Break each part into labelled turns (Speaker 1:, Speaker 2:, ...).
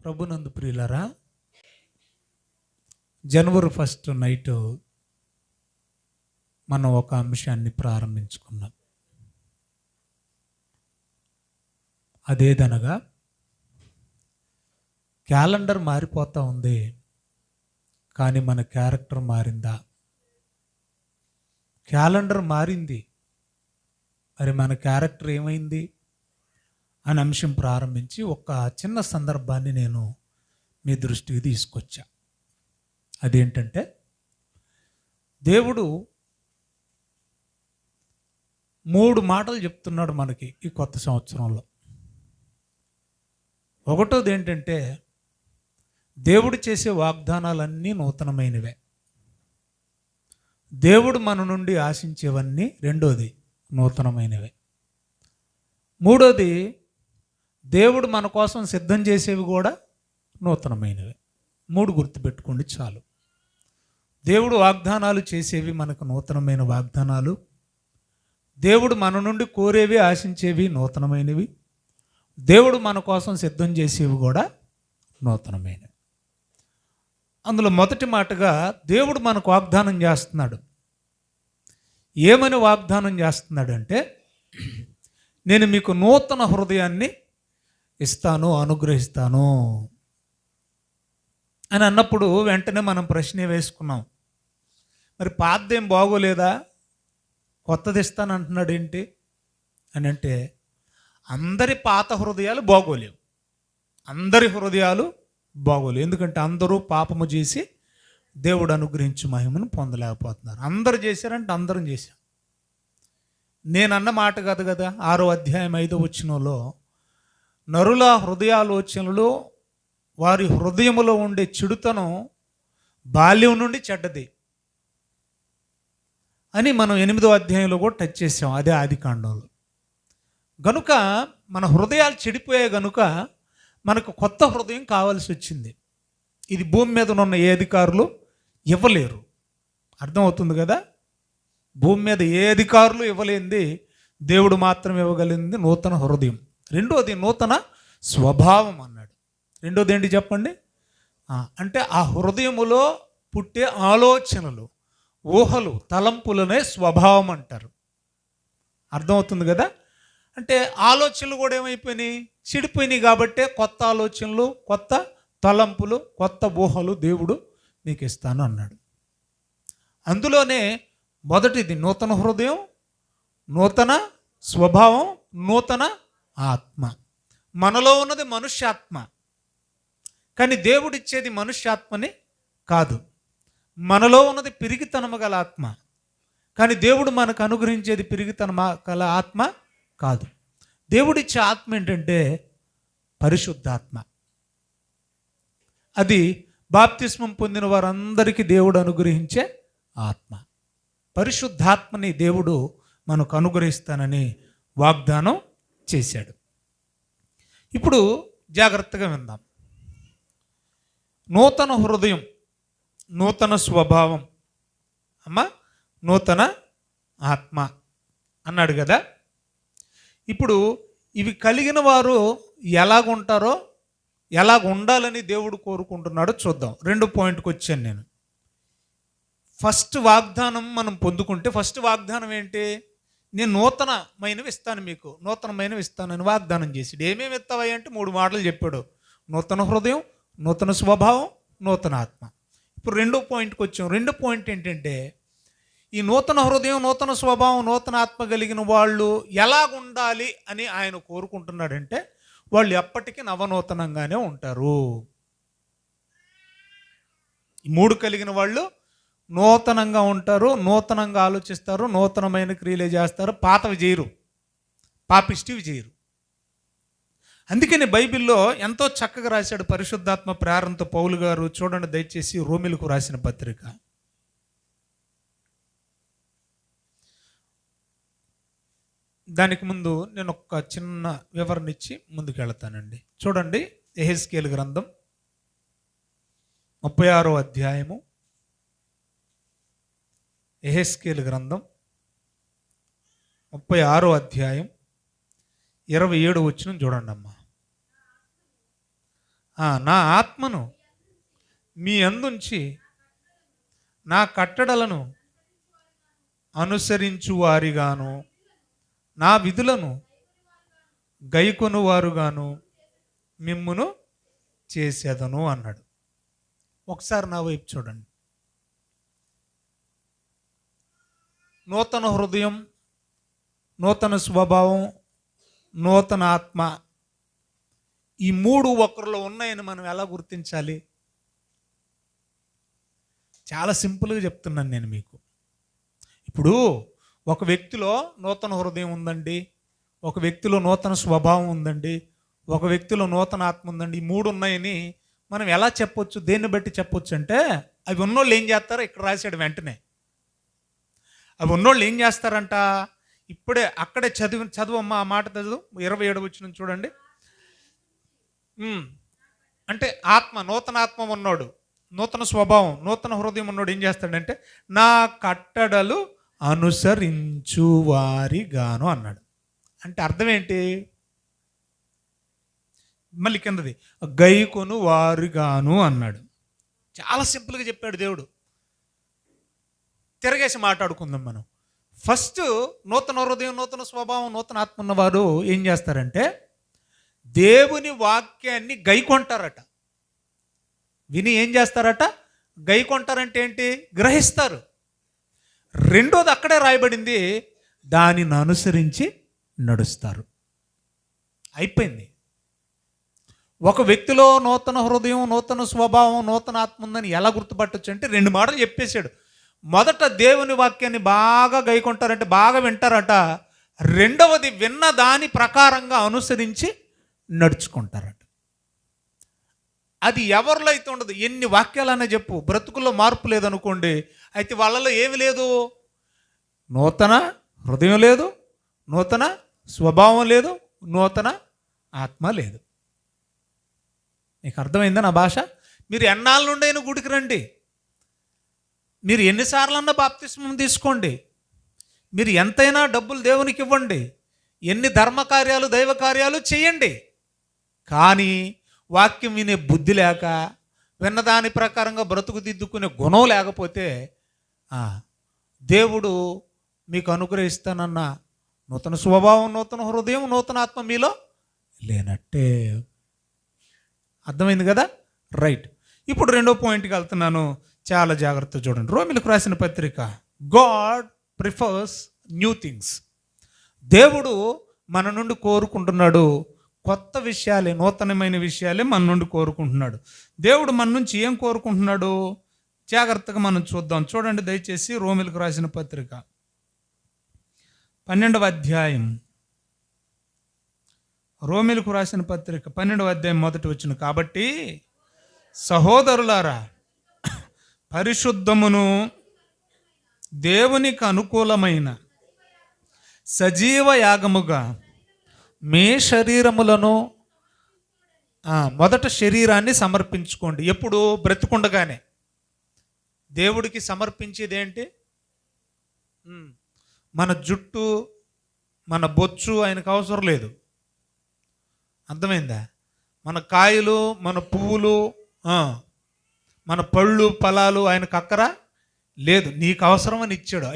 Speaker 1: ప్రభునందు ప్రియులరా, జనవరి 1 నైట్ మనం ఒక అంశాన్ని ప్రారంభించుకున్నాం. అదేదనగా క్యాలెండర్ మారిపోతూ ఉంది, కానీ మన క్యారెక్టర్ మారిందా? క్యాలెండర్ మారింది, మరి మన క్యారెక్టర్ ఏమైంది అనే అంశం ప్రారంభించి ఒక చిన్న సందర్భాన్ని నేను మీ దృష్టికి తీసుకొచ్చా. అదేంటంటే, దేవుడు 3 మాటలు చెప్తున్నాడు మనకి ఈ కొత్త సంవత్సరంలో. ఒకటోది ఏంటంటే, దేవుడు చేసే వాగ్దానాలన్నీ నూతనమైనవే. దేవుడు మన నుండి ఆశించేవన్నీ రెండోది నూతనమైనవే. మూడోది, దేవుడు మన కోసం సిద్ధం చేసేవి కూడా నూతనమైనవే. 3 గుర్తుపెట్టుకోండి చాలు. దేవుడు వాగ్దానాలు చేసేవి మనకు నూతనమైన వాగ్దానాలు, దేవుడు మన నుండి కోరేవి ఆశించేవి నూతనమైనవి, దేవుడు మన కోసం సిద్ధం చేసేవి కూడా నూతనమైనవి. అందులో మొదటి మాటగా దేవుడు మనకు వాగ్దానం చేస్తున్నాడు. ఏమని వాగ్దానం చేస్తున్నాడంటే, నేను మీకు నూతన హృదయాన్ని ఇస్తాను, అనుగ్రహిస్తాను అని అన్నప్పుడు వెంటనే మనం ప్రశ్న వేసుకున్నాం, మరి పాతదేం బాగోలేదా, కొత్తది ఇస్తాను అంటున్నాడు ఏంటి అని అంటే, అందరి పాత హృదయాలు బాగోలేవు, అందరి హృదయాలు బాగోలేవు. ఎందుకంటే అందరూ పాపము చేసి దేవుడు అనుగ్రహించు మహిమను పొందలేకపోతున్నారు. అందరు చేశారంటే అందరం చేశాం. నేనన్న మాట కాదు కదా, 6వ అధ్యాయం 5వ వచనంలో, నరుల హృదయాలోచనలు వారి హృదయములో ఉండే చెడుతనం బాల్యం నుండి చెడ్డది అని మనం 8వ అధ్యాయంలో కూడా టచ్ చేసాం, అదే ఆదికాండంలో. గనుక మన హృదయాలు చెడిపోయాయి, గనుక మనకు కొత్త హృదయం కావాల్సి వచ్చింది. ఇది భూమి మీద ఉన్న ఏ అధికారులు ఇవ్వలేరు. అర్థమవుతుంది కదా? భూమి మీద ఏ అధికారులు ఇవ్వలేనిది దేవుడు మాత్రం ఇవ్వగలిగింది నూతన హృదయం. రెండోది నూతన స్వభావం అన్నాడు. రెండోది ఏంటి చెప్పండి? అంటే ఆ హృదయములో పుట్టే ఆలోచనలు, ఊహలు, తలంపులనే స్వభావం అంటారు. అర్థమవుతుంది కదా? అంటే ఆలోచనలు కూడా ఏమైపోయినాయి, చెడిపోయినాయి. కాబట్టే కొత్త ఆలోచనలు, కొత్త తలంపులు, కొత్త ఊహలు దేవుడు మీకు ఇస్తాను అన్నాడు. అందులోనే మొదటిది నూతన హృదయం, నూతన స్వభావం, నూతన ఆత్మ. మనలో ఉన్నది మనుష్యాత్మ, కానీ దేవుడిచ్చేది మనుష్యాత్మని కాదు. మనలో ఉన్నది పిరిగితనము గల ఆత్మ, కానీ దేవుడు మనకు అనుగ్రహించేది పిరిగితనమ గల ఆత్మ కాదు. దేవుడిచ్చే ఆత్మ ఏంటంటే పరిశుద్ధాత్మ. అది బాప్తిస్మం పొందిన వారందరికీ దేవుడు అనుగ్రహించే ఆత్మ. పరిశుద్ధాత్మని దేవుడు మనకు అనుగ్రహిస్తానని వాగ్దానం చేశాడు. ఇప్పుడు జాగ్రత్తగా విందాం. నూతన హృదయం, నూతన స్వభావం, నూతన ఆత్మ అన్నాడు కదా. ఇప్పుడు ఇవి కలిగిన వారు ఎలాగుంటారో, ఎలాగ ఉండాలని దేవుడు కోరుకుంటున్నాడో చూద్దాం. 2 పాయింట్కి వచ్చాను నేను. ఫస్ట్ వాగ్దానం మనం పొందుకుంటే, ఫస్ట్ వాగ్దానం ఏంటి? నేను నూతనమైనవి ఇస్తాను, మీకు నూతనమైనవి ఇస్తానని వాగ్దానం చేసాడు. ఏమేమి ఇస్తావయ్య అంటే 3 మాటలు చెప్పాడు. నూతన హృదయం, నూతన స్వభావం, నూతన ఆత్మ. ఇప్పుడు 2వ పాయింట్కి వచ్చాం. 2వ పాయింట్ ఏంటంటే, ఈ నూతన హృదయం, నూతన స్వభావం, నూతన ఆత్మ కలిగిన వాళ్ళు ఎలాగుండాలి అని ఆయన కోరుకుంటున్నాడంటే, వాళ్ళు ఎప్పటికీ నవనూతనంగానే ఉంటారు. ఈ 3 కలిగిన వాళ్ళు నూతనంగా ఉంటారు, నూతనంగా ఆలోచిస్తారు, నూతనమైన క్రియలే చేస్తారు, పాతవి చేయరు, పాపిష్టివి చేయరు. అందుకని బైబిల్లో ఎంతో చక్కగా రాశాడు పరిశుద్ధాత్మ ప్రేరణతో పౌలు గారు. చూడండి దయచేసి, రోమిలకు రాసిన పత్రిక, దానికి ముందు నేను ఒక చిన్న వివరణ ఇచ్చి ముందుకు వెళతానండి. చూడండి, యెహెజ్కేలు గ్రంథం 36వ అధ్యాయము, యెహెజ్కేలు గ్రంథం 36వ అధ్యాయం 27వ వచనం చూడండి అమ్మా. నా ఆత్మను మీ అందుంచి నా కట్టడలను అనుసరించువారిగాను నా విధులను గైకొనువారుగాను మిమ్మును చేసేదను అన్నాడు. ఒకసారి నా వైపు చూడండి. నూతన హృదయం, నూతన స్వభావం, నూతన ఆత్మ, ఈ మూడు ఒకరిలో ఉన్నాయని మనం ఎలా గుర్తించాలి? చాలా సింపుల్గా చెప్తున్నాను నేను మీకు. ఇప్పుడు ఒక వ్యక్తిలో నూతన హృదయం ఉందండి, ఒక వ్యక్తిలో నూతన స్వభావం ఉందండి, ఒక వ్యక్తిలో నూతన ఆత్మ ఉందండి, ఈ మూడు ఉన్నాయని మనం ఎలా చెప్పొచ్చు? దేన్ని బట్టి చెప్పొచ్చు అంటే, అవి ఉన్నోళ్ళు ఏం చేస్తారో ఇక్కడ రాశాడు వెంటనే. అవి ఉన్నోళ్ళు ఏం చేస్తారంట? ఇప్పుడే అక్కడే చదువమ్మా ఆ మాట చదువు, 27 వచనం చూడండి. అంటే ఆత్మ, నూతన ఆత్మ ఉన్నోడు, నూతన స్వభావం, నూతన హృదయం ఉన్నోడు ఏం చేస్తాడంటే, నా కట్టడలు అనుసరించువారిగాను అన్నాడు. అంటే అర్థం ఏంటి? మళ్ళీ కిందది గైకొను వారుగాను అన్నాడు. చాలా సింపుల్గా చెప్పాడు దేవుడు. తిరగేసి మాట్లాడుకుందాం మనం. ఫస్ట్ నూతన హృదయం, నూతన స్వభావం, నూతన ఆత్మ ఉన్నవారు ఏం చేస్తారంటే దేవుని వాక్యాన్ని గైకొంటారట. విని ఏం చేస్తారట? గైకొంటారంటే ఏంటి? గ్రహిస్తారు. రెండోది అక్కడే రాయబడింది, దానిని అనుసరించి నడుస్తారు. అయిపోయింది. ఒక వ్యక్తిలో నూతన హృదయం, నూతన స్వభావం, నూతన ఆత్మ ఉందని ఎలా గుర్తుపట్టచ్చు అంటే 2 మాటలు చెప్పేశాడు. మొదట దేవుని వాక్యాన్ని బాగా గైకొంటారంటే బాగా వింటారట. రెండవది విన్న దాని ప్రకారంగా అనుసరించి నడుచుకుంటారట. అది ఎవరిలో అయితే ఉండదు. ఎన్ని వాక్యాలనే చెప్పు, బ్రతుకుల్లో మార్పు లేదనుకోండి, అయితే వాళ్ళలో ఏమి లేదు? నూతన హృదయం లేదు, నూతన స్వభావం లేదు, నూతన ఆత్మ లేదు. నీకు అర్థమైందా నా భాష? మీరు ఎన్నాళ్ళ నుండైనా గుడికి రండి, మీరు ఎన్నిసార్లన్నా బాప్తిస్మం తీసుకోండి, మీరు ఎంతైనా డబ్బులు దేవునికి ఇవ్వండి, ఎన్ని ధర్మకార్యాలు దైవ కార్యాలు చేయండి, కానీ వాక్యం వినే బుద్ధి లేక, విన్నదాని ప్రకారంగా బ్రతుకు దిద్దుకునే గుణం లేకపోతే దేవుడు మీకు అనుగ్రహిస్తానన్న నూతన స్వభావం, నూతన హృదయం, నూతన ఆత్మ మీలో లేనట్టే. అర్థమైంది కదా? రైట్. ఇప్పుడు రెండో పాయింట్కి వెళ్తున్నాను, చాలా జాగ్రత్త చూడండి. రోమిలకు రాసిన పత్రిక, గాడ్ ప్రిఫర్స్ న్యూ థింగ్స్. దేవుడు మన నుండి కోరుకుంటున్నాడు కొత్త విషయాలే, నూతనమైన విషయాలే మన నుండి కోరుకుంటున్నాడు. దేవుడు మన నుంచి ఏం కోరుకుంటున్నాడు? జాగ్రత్తగా మనం చూద్దాం. చూడండి దయచేసి రోమిలకు రాసిన పత్రిక 12వ అధ్యాయం, రోమిలకు రాసిన పత్రిక 12వ అధ్యాయం 1వ వచనం. కాబట్టి సహోదరులారా, పరిశుద్ధమును దేవునికి అనుకూలమైన సజీవ యాగముగా మీ శరీరములను, మొదట శరీరాన్ని సమర్పించుకోండి. ఎప్పుడు? బ్రతికుండగానే. దేవుడికి సమర్పించేది ఏంటి? మన జుట్టు, మన బొచ్చు ఆయనకు అవసరం లేదు. అర్థమైందా? మన కాయలు, మన పువ్వులు, మన పళ్ళు ఫలాలు ఆయనకు అక్కర లేదు. నీకు అవసరమని ఇచ్చాడు.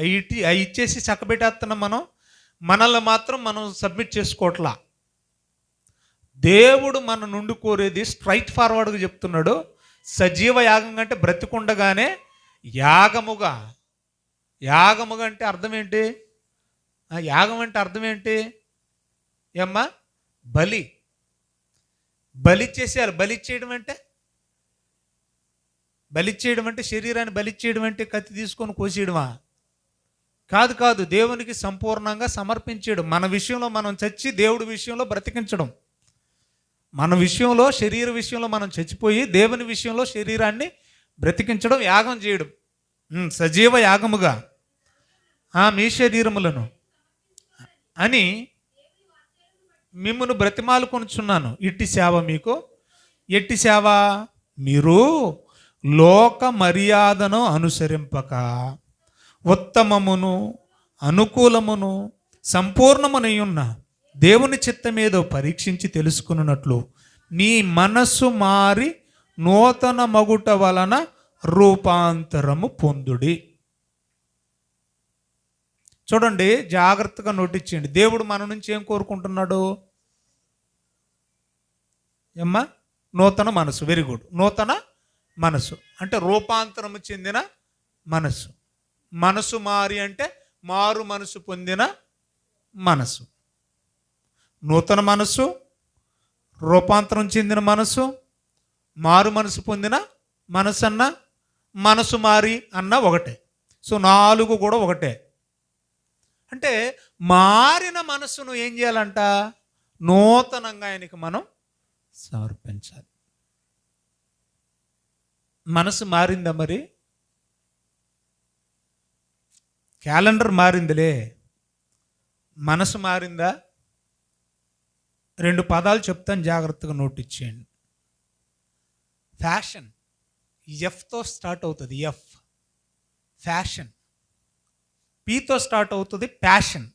Speaker 1: అవి ఇచ్చేసి చక్కబెట్టేస్తున్నాం మనం. మనల్ని మాత్రం మనం సబ్మిట్ చేసుకోవట్లా. దేవుడు మన నుండి కోరేది స్ట్రైట్ ఫార్వర్డ్గా చెప్తున్నాడు. సజీవ యాగం అంటే బ్రతికుండగానే యాగముగా. యాగముగా అంటే అర్థం ఏంటి? యాగం అంటే అర్థం ఏంటి ఏమ్మా? బలి. బలిచ్చేసేయాలి. బలిచ్చేయడం అంటే శరీరాన్ని బలిచ్చేయడం అంటే కత్తి తీసుకొని కోసేయడమా? కాదు కాదు. దేవునికి సంపూర్ణంగా సమర్పించేయడం. మన విషయంలో మనం చచ్చి దేవుడి విషయంలో బ్రతికించడం. మన విషయంలో, శరీర విషయంలో మనం చచ్చిపోయి దేవుని విషయంలో శరీరాన్ని బ్రతికించడం, యాగం చేయడం. సజీవ యాగముగా మీ శరీరములను అని మిమ్మును బ్రతిమాలు కొనుచున్నాను. ఇట్టి సేవ మీకు. ఎట్టి సేవ? మీరు లోక మర్యాదను అనుసరింపక ఉత్తమమును అనుకూలమును సంపూర్ణమునై ఉన్న దేవుని చిత్తమేదో పరీక్షించి తెలుసుకున్నట్లు నీ మనస్సు మారి నూతన మగుట వలన రూపాంతరము పొందుడి. చూడండి, జాగ్రత్తగా నోటీస్ చేయండి. దేవుడు మన నుంచి ఏం కోరుకుంటున్నాడు? ఏమ్మా? నూతన మనసు. Very good. నూతన మనసు అంటే రూపాంతరము చెందిన మనసు. మనసు మారి అంటే మారు మనసు పొందిన మనసు. నూతన మనసు, రూపాంతరం చెందిన మనసు, మారు మనసు పొందిన మనసు అన్న, మనసు మారి అన్న ఒకటే. సో 4 కూడా ఒకటే. అంటే మారిన మనసును ఏం చేయాలంట? నూతనంగా ఆయనకి మనం సమర్పించాలి. మనసు మారిందా? మరి క్యాలెండర్ మారిందిలే, మనసు మారిందా? 2 పదాలు చెప్తాను, జాగ్రత్తగా నోటీస్ చేయండి. ఫ్యాషన్, ఎఫ్తో స్టార్ట్ అవుతుంది. F fashion. పీతో స్టార్ట్ అవుతుంది ప్యాషన్.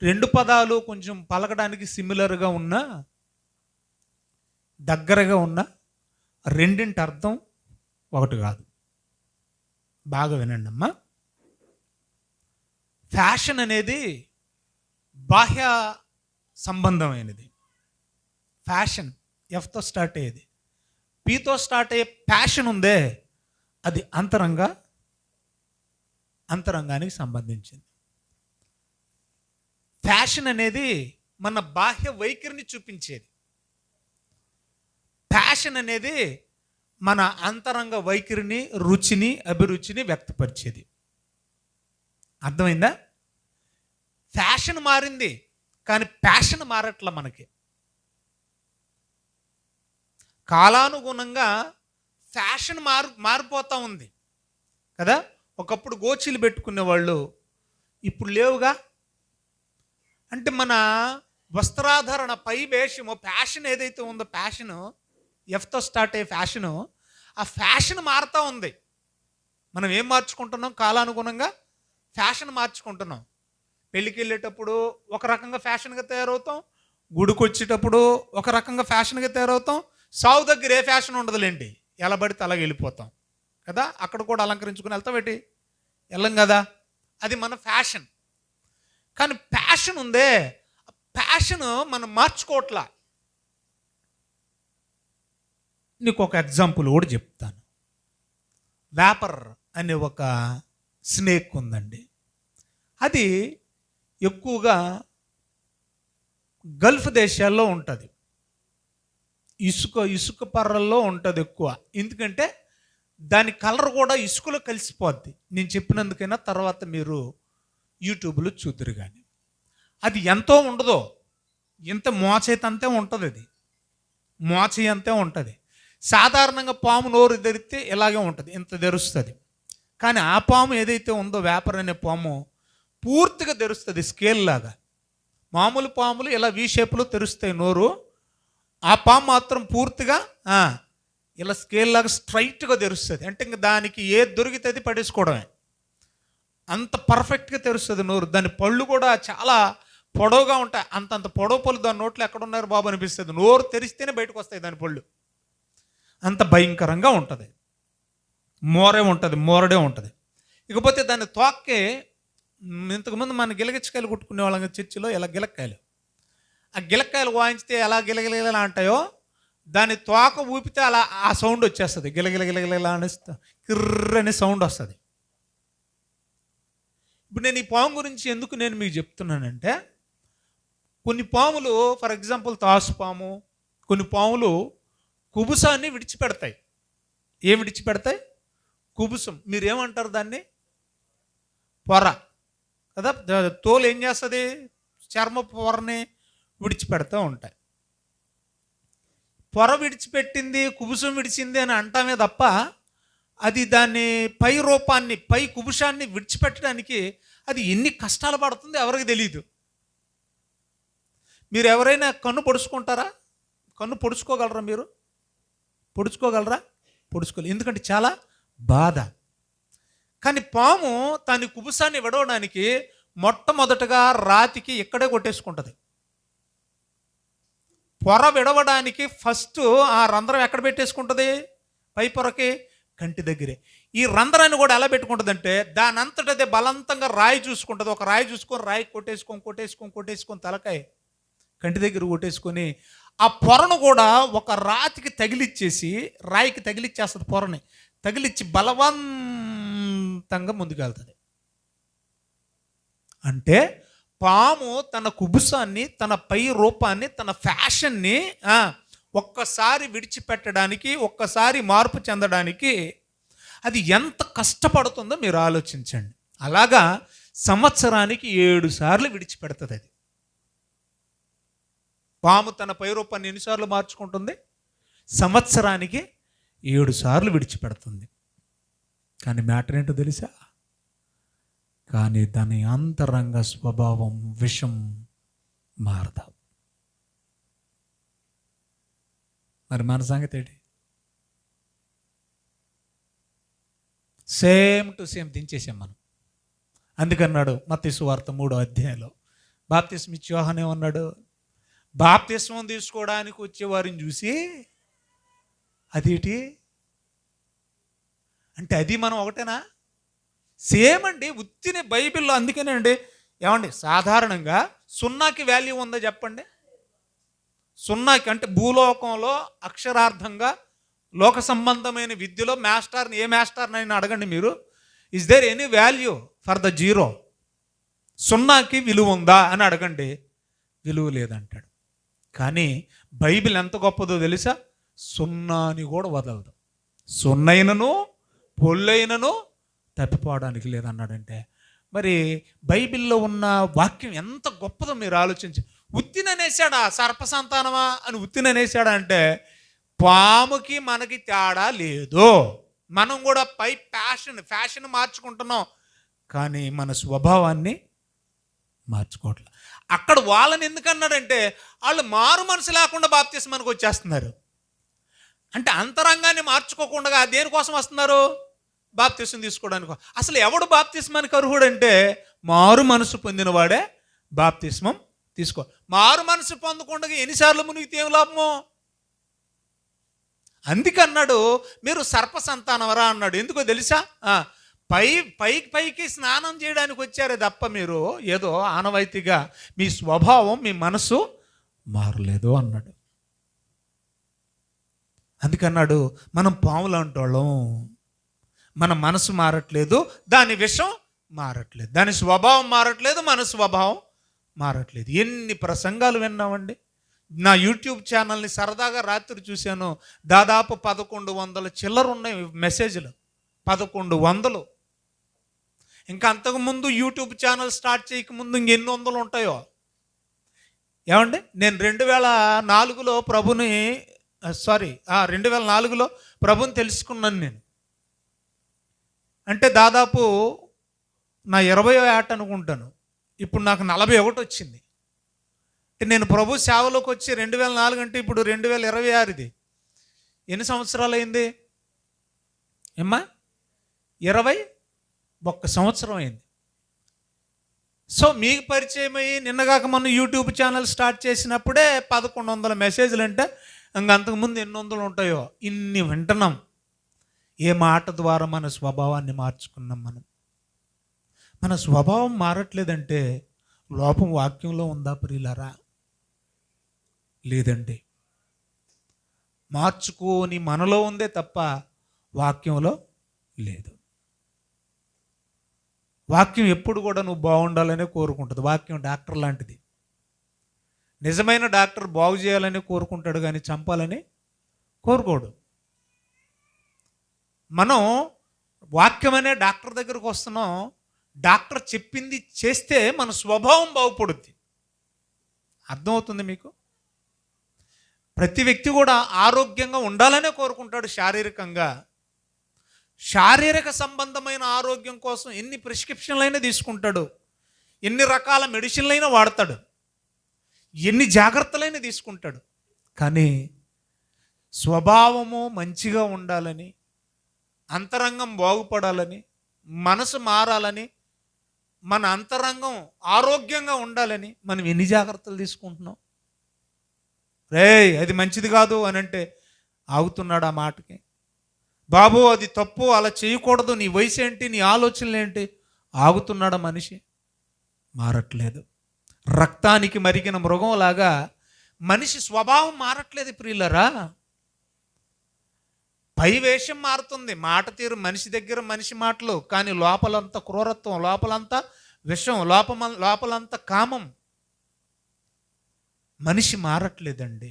Speaker 1: 2 పదాలు కొంచెం పలకడానికి సిమిలర్గా ఉన్నా, దగ్గరగా ఉన్నా, రెండింటి అర్థం ఒకటి కాదు. బాగా వినండి అమ్మా. ఫ్యాషన్ అనేది బాహ్య సంబంధమైనది. ఫ్యాషన్ ఎఫ్తో స్టార్ట్ అయ్యేది. పీతో స్టార్ట్ అయ్యే ప్యాషన్ ఉందే, అది అంతరంగానికి సంబంధించింది. ఫ్యాషన్ అనేది మన బాహ్య వైఖరిని చూపించేది. ప్యాషన్ అనేది మన అంతరంగ వైఖరిని, రుచిని, అభిరుచిని వ్యక్తపరిచేది. అర్థమైందా? ఫ్యాషన్ మారింది కానీ ప్యాషన్ మారట్ల. మనకి కాలానుగుణంగా ఫ్యాషన్ మారిపోతూ ఉంది కదా. ఒకప్పుడు గోచీలు పెట్టుకునే వాళ్ళు ఇప్పుడు లేవుగా. అంటే మన వస్త్రాధరణ, పై వేషము, ఫ్యాషన్ ఏదైతే ఉందో, ఫ్యాషను ఎఫ్తో స్టార్ట్ అయ్యే ఫ్యాషను, ఆ ఫ్యాషన్ మారుతూ ఉంది. మనం ఏం మార్చుకుంటున్నాం? కాలానుగుణంగా ఫ్యాషన్ మార్చుకుంటున్నాం. పెళ్ళికి వెళ్ళేటప్పుడు ఒక రకంగా ఫ్యాషన్గా తయారవుతాం, గుడికి వచ్చేటప్పుడు ఒక రకంగా ఫ్యాషన్గా తయారవుతాం, సావు దగ్గర ఏ ఫ్యాషన్ ఉండదులేండి, ఎలా పడితే అలాగ వెళ్ళిపోతాం కదా. అక్కడ కూడా అలంకరించుకుని వెళ్తాం, ఏంటి వెళ్ళం కదా. అది మన ఫ్యాషన్. కానీ ప్యాషన్ ఉందే, ప్యాషన్ మనం మార్చుకోవట్లా. నీకు ఒక ఎగ్జాంపుల్ కూడా చెప్తాను. వ్యాపర్ అనే ఒక స్నేక్ ఉందండి. అది ఎక్కువగా గల్ఫ్ దేశాల్లో ఉంటుంది. ఇసుక పర్రల్లో ఉంటుంది ఎక్కువ. ఎందుకంటే దాని కలర్ కూడా ఇసుకలో కలిసిపోద్ది. నేను చెప్పినందుకైనా తర్వాత మీరు యూట్యూబ్లో చూద్దరు. కానీ అది ఎంతో ఉండదో, ఇంత మోచేతి అంతే ఉంటుంది. అది మోచేయి అంతే ఉంటుంది. సాధారణంగా పాము నోరు తెరిస్తే ఇలాగే ఉంటుంది, ఇంత తెరుస్తుంది. కానీ ఆ పాము ఏదైతే ఉందో, వ్యాపారం అనే పాము పూర్తిగా తెరుస్తుంది, స్కేల్ లాగా. మామూలు పాములు ఇలా వీ షేప్లో తెరుస్తాయి నోరు, ఆ పాము మాత్రం పూర్తిగా ఇలా స్కేల్ లాగా స్ట్రైట్గా తెరుస్తుంది. అంటే ఇంక దానికి ఏది దొరికితే అది పడేసుకోవడమే, అంత పర్ఫెక్ట్గా తెరుస్తుంది నోరు. దాని పళ్ళు కూడా చాలా పొడవుగా ఉంటాయి. అంతంత పొడవు పళ్ళు దాని నోట్లో ఎక్కడున్నారు బాబు అనిపిస్తుంది. నోరు తెరిస్తేనే బయటకు వస్తాయి దాని పళ్ళు. అంత భయంకరంగా ఉంటుంది. మోరడే ఉంటుంది. ఇకపోతే దాని తోక్కే, ఇంతకుముందు మన గిలగిచ్చకాయలు కుట్టుకునే వాళ్ళం చర్చిలో, ఇలా గిలక్కాయలు, ఆ గిలక్కాయలు వాయించితే ఎలా గిలగిలగిలా అంటాయో, దాని తోక ఊపితే అలా ఆ సౌండ్ వచ్చేస్తుంది. గిలగిలగిలగిలా అనిస్తా కిర్ర అనే సౌండ్ వస్తుంది. ఇప్పుడు నేను ఈ పాము గురించి ఎందుకు నేను మీకు చెప్తున్నానంటే, కొన్ని పాములు, ఫర్ ఎగ్జాంపుల్ తాసుపాము, కొన్ని పాములు కుబుసాన్ని విడిచిపెడతాయి. ఏం విడిచిపెడతాయి? కుబుసం. మీరేమంటారు దాన్ని? పొర కదా. తోలు ఏం చేస్తుంది? చర్మ పొరని విడిచిపెడతా ఉంటాయి. పొర విడిచిపెట్టింది, కుబుసం విడిచింది అని అంటామే తప్ప, అది దాన్ని పై రూపాన్ని, పై కుబుసాన్ని విడిచిపెట్టడానికి అది ఎన్ని కష్టాలు పడుతుందో ఎవరికి తెలియదు. మీరు ఎవరైనా కన్ను పొడుచుకుంటారా? కన్ను పొడుచుకోగలరా? మీరు పొడుచుకోగలరా? పొడుచుకోలేదు. ఎందుకంటే చాలా బాధ. కానీ పాము తన కుబుసాన్ని విడవడానికి మొట్టమొదటగా రాతికి ఇక్కడే కొట్టేసుకుంటుంది. పొర విడవడానికి ఫస్ట్ ఆ రంధ్రం ఎక్కడ పెట్టేసుకుంటుంది? పై పొరకి కంటి దగ్గరే. ఈ రంధ్రాన్ని కూడా ఎలా పెట్టుకుంటుందంటే దాని అంతటదే బలవంతంగా రాయి చూసుకుంటుంది. ఒక రాయి చూసుకొని రాయి కొట్టేసుకొని తలకాయ కంటి దగ్గర కొట్టేసుకొని ఆ పొరను కూడా ఒక రాతికి తగిలిచ్చేసి రాయికి తగిలిచ్చేస్తుంది. పొరని తగిలిచ్చి బలవంతంగా ముందుకెళ్తుంది. అంటే పాము తన కుబుసాన్ని, తన పై రూపాన్ని, తన ఫ్యాషన్ని ఒక్కసారి విడిచిపెట్టడానికి, ఒక్కసారి మార్పు చెందడానికి అది ఎంత కష్టపడుతుందో మీరు ఆలోచించండి. అలాగా సంవత్సరానికి 7 సార్లు విడిచిపెడుతుంది అది. పాము తన పై రూపాన్ని ఎన్నిసార్లు మార్చుకుంటుంది? సంవత్సరానికి 7 సార్లు విడిచిపెడుతుంది. కానీ మ్యాటర్ ఏంటో తెలుసా? కానీ దాని అంతరంగ స్వభావం, విషం మారదు. మరి మన సంగతి ఏంటి? సేమ్ టు సేమ్ దించేసాం మనం. అందుకన్నాడు మత్తయి సువార్త 3వ అధ్యాయంలో బాప్తిస్మం ఇచ్చే యోహాను ఏమన్నాడు? బాప్తిస్మం తీసుకోవడానికి వచ్చేవారిని చూసి అదేంటి అంటే అది మనం ఒకటేనా? సేమ్ అండి, ఉత్తిని బైబిల్లో. అందుకేనండి ఏమండి, సాధారణంగా సున్నాకి వాల్యూ ఉందో చెప్పండి? సున్నాకి అంటే భూలోకంలో అక్షరార్థంగా లోక సంబంధమైన విద్యలో మాస్టర్ని, ఏ మాస్టర్ని అయినా అడగండి మీరు, is there any value for the zero? సున్నాకి విలువ ఉందా అని అడగండి, విలువ లేదంటాడు. కానీ బైబిల్ ఎంత గొప్పదో తెలుసా? సున్నాని కూడా వదలదు. సున్నైనను పొల్లైనను తప్పిపోవడానికి లేదన్నాడంటే మరి బైబిల్లో ఉన్న వాక్యం ఎంత గొప్పదో మీరు ఆలోచించి. ఉత్తిననేసాడా సర్పసంతానమా అని ఉత్తిననేసాడా అంటే పాముకి మనకి తేడా లేదు. మనం కూడా పై ఫ్యాషన్ మార్చుకుంటున్నాం, కానీ మన స్వభావాన్ని మార్చుకోవట్లేదు. అక్కడ వాళ్ళని ఎందుకన్నాడంటే వాళ్ళు మారు మనసు లేకుండా బాప్తిస్మానికి వచ్చేస్తున్నారు. అంటే అంతరంగాన్ని మార్చుకోకుండా దేనికోసం వస్తున్నారు? బాప్తిస్మం తీసుకోవడానికి. అసలు ఎవడు బాప్తిస్మానికి అర్హుడంటే మారు మనసు పొందినవాడే బాప్తిస్మం తీసుకో. మారు మనసు పొందకుండా ఎన్నిసార్లు మునిగితే ఏం లాభము? అందుకన్నాడు మీరు సర్ప సంతానవరా అన్నాడు. ఎందుకో తెలుసా? పైకి స్నానం చేయడానికి వచ్చారే తప్ప మీరు ఏదో ఆనవాయితీగా మీ స్వభావం, మీ మనసు మారలేదు అన్నాడు. అందుకన్నాడు మనం పాములు అంటోళ్ళం. మన మనసు మారట్లేదు, దాని విషం మారట్లేదు, దాని స్వభావం మారట్లేదు, మన స్వభావం మారట్లేదు. ఎన్ని ప్రసంగాలు విన్నామండి. నా యూట్యూబ్ ఛానల్ని సరదాగా రాత్రి చూశాను. దాదాపు 1100 చిల్లర ఉన్నాయి మెసేజ్లు. 1100. ఇంకా అంతకుముందు యూట్యూబ్ ఛానల్ స్టార్ట్ చేయకముందు ఇంకెన్ని వందలు ఉంటాయో. ఏమండి, నేను 2004లో 2004లో ప్రభుని తెలుసుకున్నాను నేను. అంటే దాదాపు నా 20వ ఏట అనుకుంటాను. ఇప్పుడు నాకు 41 వచ్చింది. నేను ప్రభు సేవలోకి వచ్చి 2004 అంటే ఇప్పుడు 2026. ఎన్ని సంవత్సరాలు అయింది ఏమ్మా? 21 సంవత్సరం అయింది. సో మీకు పరిచయం అయ్యి నిన్నగాక మొన్న యూట్యూబ్ ఛానల్ స్టార్ట్ చేసినప్పుడే 1100 మెసేజ్లు అంటే ఇంక అంతకుముందు ఎన్ని వందలు ఉంటాయో. ఇన్ని వింటున్నాం. ఏ మాట ద్వారా మన స్వభావాన్ని మార్చుకున్నాం మనం? మన స్వభావం మారట్లేదంటే లోపం వాక్యంలో ఉందా ప్రియులారా? లేదండి. మార్చుకోని మనలో ఉందే తప్ప వాక్యంలో లేదు. వాక్యం ఎప్పుడు కూడా నువ్వు బాగుండాలనే కోరుకుంటుంది. వాక్యం డాక్టర్ లాంటిది. నిజమైన డాక్టర్ బాగు చేయాలని కోరుకుంటాడు కానీ చంపాలని కోరుకోడు. మనం వాక్యం అనే డాక్టర్ దగ్గరకు వస్తున్నాం. డాక్టర్ చెప్పింది చేస్తే మన స్వభావం బాగుపడుద్ది. అర్థమవుతుంది మీకు? ప్రతి వ్యక్తి కూడా ఆరోగ్యంగా ఉండాలనే కోరుకుంటాడు శారీరకంగా. శారీరక సంబంధమైన ఆరోగ్యం కోసం ఎన్ని ప్రిస్క్రిప్షన్లైనా తీసుకుంటాడు, ఎన్ని రకాల మెడిసిన్లైనా వాడతాడు, ఎన్ని జాగ్రత్తలైనా తీసుకుంటాడు. కానీ స్వభావము మంచిగా ఉండాలని, అంతరంగం బాగుపడాలని, మనసు మారాలని, మన అంతరంగం ఆరోగ్యంగా ఉండాలని మనం ఎన్ని జాగ్రత్తలు తీసుకుంటున్నాం? రేయ్ అది మంచిది కాదు అని అంటే ఆగుతున్నాడు ఆ మాటకి. బాబు అది తప్పు, అలా చేయకూడదు, నీ వయసు ఏంటి, నీ ఆలోచనలు ఏంటి, ఆగుతున్నాడు మనిషి. మారట్లేదు. రక్తానికి మరిగిన మృగంలాగా మనిషి స్వభావం మారట్లేదు ప్రియులరా. పై వేషం మారుతుంది, మాట తీరు మనిషి దగ్గర మనిషి మాటలు, కానీ లోపలంతా క్రూరత్వం, లోపలంతా విషం, లోపలంతా కామం. మనిషి మారట్లేదండి.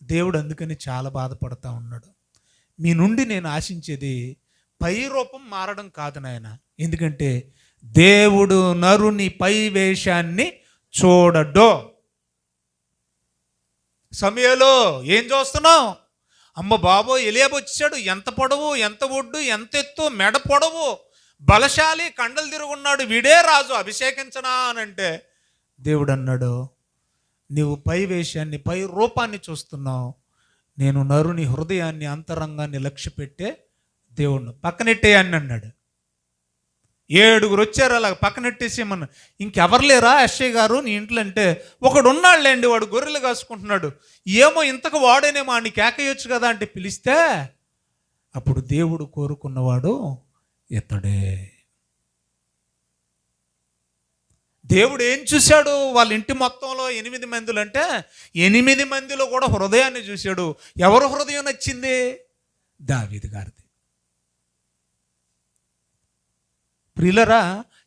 Speaker 1: దేవుడు అందుకని చాలా బాధపడతా ఉన్నాడు. మీ నుండి నేను ఆశించేది పై రూపం మారడం కాదు నాయన. ఎందుకంటే దేవుడు నరుని పై వేషాన్ని చూడడు. సమయంలో ఏం చూస్తున్నావు? అమ్మ బాబో ఎలియాబు వచ్చాడు, ఎంత పొడవు, ఎంత ఒడ్డు, ఎంత ఎత్తు, మెడ పొడవు, బలశాలి, కండలు తిరుగున్నాడు, వీడే రాజు, అభిషేకించనా అని అంటే దేవుడు అన్నాడు, నీవు పై వేషాన్ని, పై రూపాన్ని చూస్తున్నావు. నేను నరుని హృదయాన్ని, అంతరంగాన్ని లక్ష్య పెట్టే దేవుణ్ణి. పక్కనెట్టేయని అన్నాడు. 7 వచ్చారు, అలా పక్కనెట్టేసేమన్నా. ఇంకెవరు లేరా ఎస్ఐ గారు నీ ఇంట్లో అంటే, ఒకడు ఉన్నాడులేండి, వాడు గొర్రెలు కాసుకుంటున్నాడు, ఏమో ఇంతకు వాడేనేమో అని కేకయొచ్చు కదా అంటే పిలిస్తే, అప్పుడు దేవుడు కోరుకున్నవాడు ఇతడే. దేవుడు ఏం చూశాడు? వాళ్ళ ఇంటి మొత్తంలో 8 మందిలో అంటే 8 మందిలో కూడా హృదయాన్ని చూశాడు. ఎవరు హృదయం నచ్చింది? దావీదు గారిది. ప్రియులరా,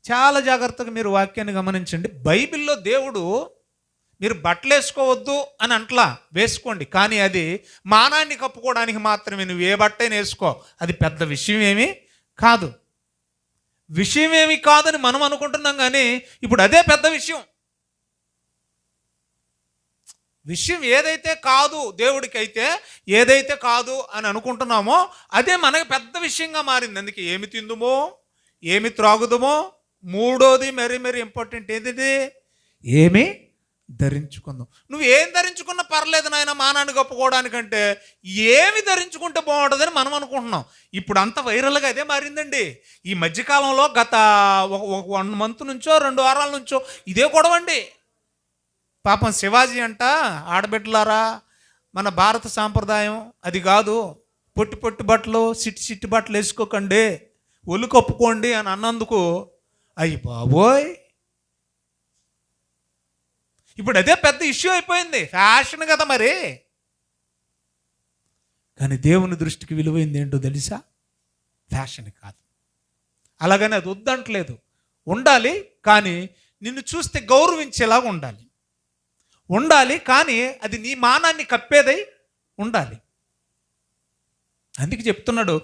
Speaker 1: చాలా జాగ్రత్తగా మీరు వాక్యాన్ని గమనించండి. బైబిల్లో దేవుడు మీరు బట్టలు వేసుకోవద్దు అని అంట్లా, వేసుకోండి, కానీ అది మానాన్ని కప్పుకోవడానికి మాత్రమే. నువ్వు ఏ బట్టైనా వేసుకో, అది పెద్ద విషయం ఏమీ కాదు. విషయం ఏమి కాదని మనం అనుకుంటున్నాం, కానీ ఇప్పుడు అదే పెద్ద విషయం. విషయం ఏదైతే కాదు దేవుడికి అయితే, ఏదైతే కాదు అని అనుకుంటున్నామో అదే మనకి పెద్ద విషయంగా మారింది. అందుకే ఏమి తిందుమో, ఏమి త్రాగుదమో, మూడోది వెరీ ఇంపార్టెంట్ ఏది? ఏమి ధరించుకుందాం. నువ్వు ఏం ధరించుకున్నా పర్లేదు నాయన, మానాన్ని కప్పుకోవడానికంటే ఏమి ధరించుకుంటే బాగుంటుందని మనం అనుకుంటున్నాం. ఇప్పుడు అంత వైరల్గా అదే మారిందండి. ఈ మధ్యకాలంలో గత 1 మంత్ నుంచో 2 వారాల నుంచో ఇదే గొడవండి. పాపం శివాజీ అంట, ఆడబిడ్డలారా, మన భారత సాంప్రదాయం అది కాదు, పొట్టి బట్టలు, సిట్టి బట్టలు వేసుకోకండి, ఒళ్ళు కప్పుకోండి అని అన్నందుకు అయ్యి బాబోయ్, ఇప్పుడు అదే పెద్ద ఇష్యూ అయిపోయింది. ఫ్యాషన్ కదా మరి. కానీ దేవుని దృష్టికి విలువైంది ఏంటో తెలుసా? ఫ్యాషన్ కాదు. అలాగని అది వద్దంటలేదు, ఉండాలి, కానీ నిన్ను చూస్తే గౌరవించేలాగా ఉండాలి, కానీ అది నీ మానాన్ని కప్పేదై ఉండాలి. అందుకే చెప్తున్నాడు,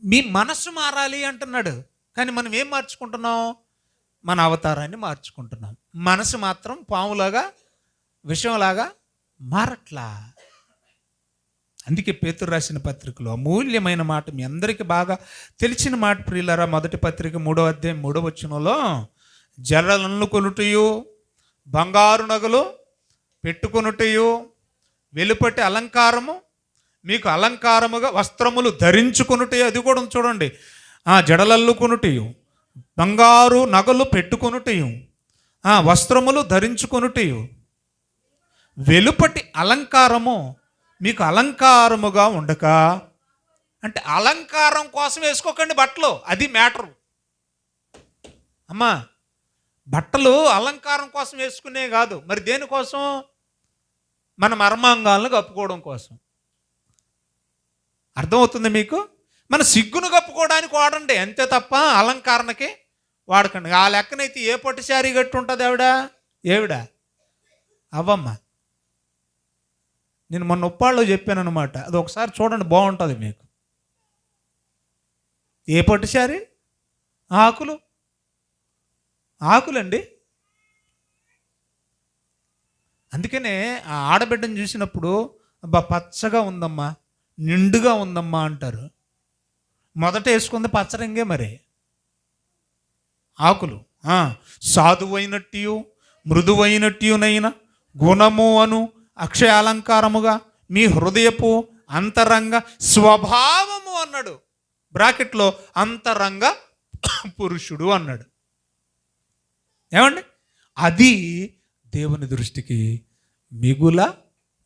Speaker 1: మీ మనసు మారాలి అంటున్నాడు. కానీ మనం ఏం మార్చుకుంటున్నాం? మన అవతారాన్ని మార్చుకుంటున్నాం. మనసు మాత్రం పాములాగా, విషంలాగా మారట్లా. అందుకే పేతురు రాసిన పత్రికలో అమూల్యమైన మాట, మీ అందరికీ బాగా తెలిసిన మాట ప్రియులారా, 1 పత్రిక 3వ అధ్యాయం 3వ వచనంలో, జడలను కొనుటయు, బంగారు నగలు పెట్టుకొనుటయు, వెలుపటి అలంకారము, మీకు అలంకారముగా వస్త్రములు ధరించుకొనుటయు. అది కూడా చూడండి, జడలల్లుకొనుటయు, బంగారు నగలు పెట్టుకొనుటయు, వస్త్రములు ధరించుకొనుటయు, వెలుపటి అలంకారము మీకు అలంకారముగా ఉండక. అంటే అలంకారం కోసం వేసుకోకండి బట్టలు, అది మ్యాటరు. అమ్మా, బట్టలు అలంకారం కోసం వేసుకునే కాదు, మరి దేనికోసం? మన మర్మాంగాలను కప్పుకోవడం కోసం. అర్థమవుతుంది మీకు? మన సిగ్గును కప్పుకోవడానికి వాడండి, అంతే తప్ప అలంకరణకి వాడకండి. ఆ లెక్కనైతే ఏ పట్టు శారీ కట్టి ఉంటుంది ఏవిడ అవ్వమ్మ. నేను మొన్న ఉప్పాళ్ళలో చెప్పాను అనమాట, అది ఒకసారి చూడండి, బాగుంటుంది మీకు. ఏ పట్టు శారీ? ఆకులండి. అందుకనే ఆ ఆడబిడ్డను చూసినప్పుడు, అబ్బా పచ్చగా ఉందమ్మా, నిండుగా ఉందమ్మా అంటారు. మొదట వేసుకుంది పచ్చరంగే, మరి ఆకులు. సాధువైనట్టు మృదువైనట్టునైన గుణము అను అక్షయ అలంకారముగా మీ హృదయపు అంతరంగ స్వభావము అన్నాడు. బ్రాకెట్లో అంతరంగ పురుషుడు అన్నాడు. ఏమండి? అది దేవుని దృష్టికి మిగుల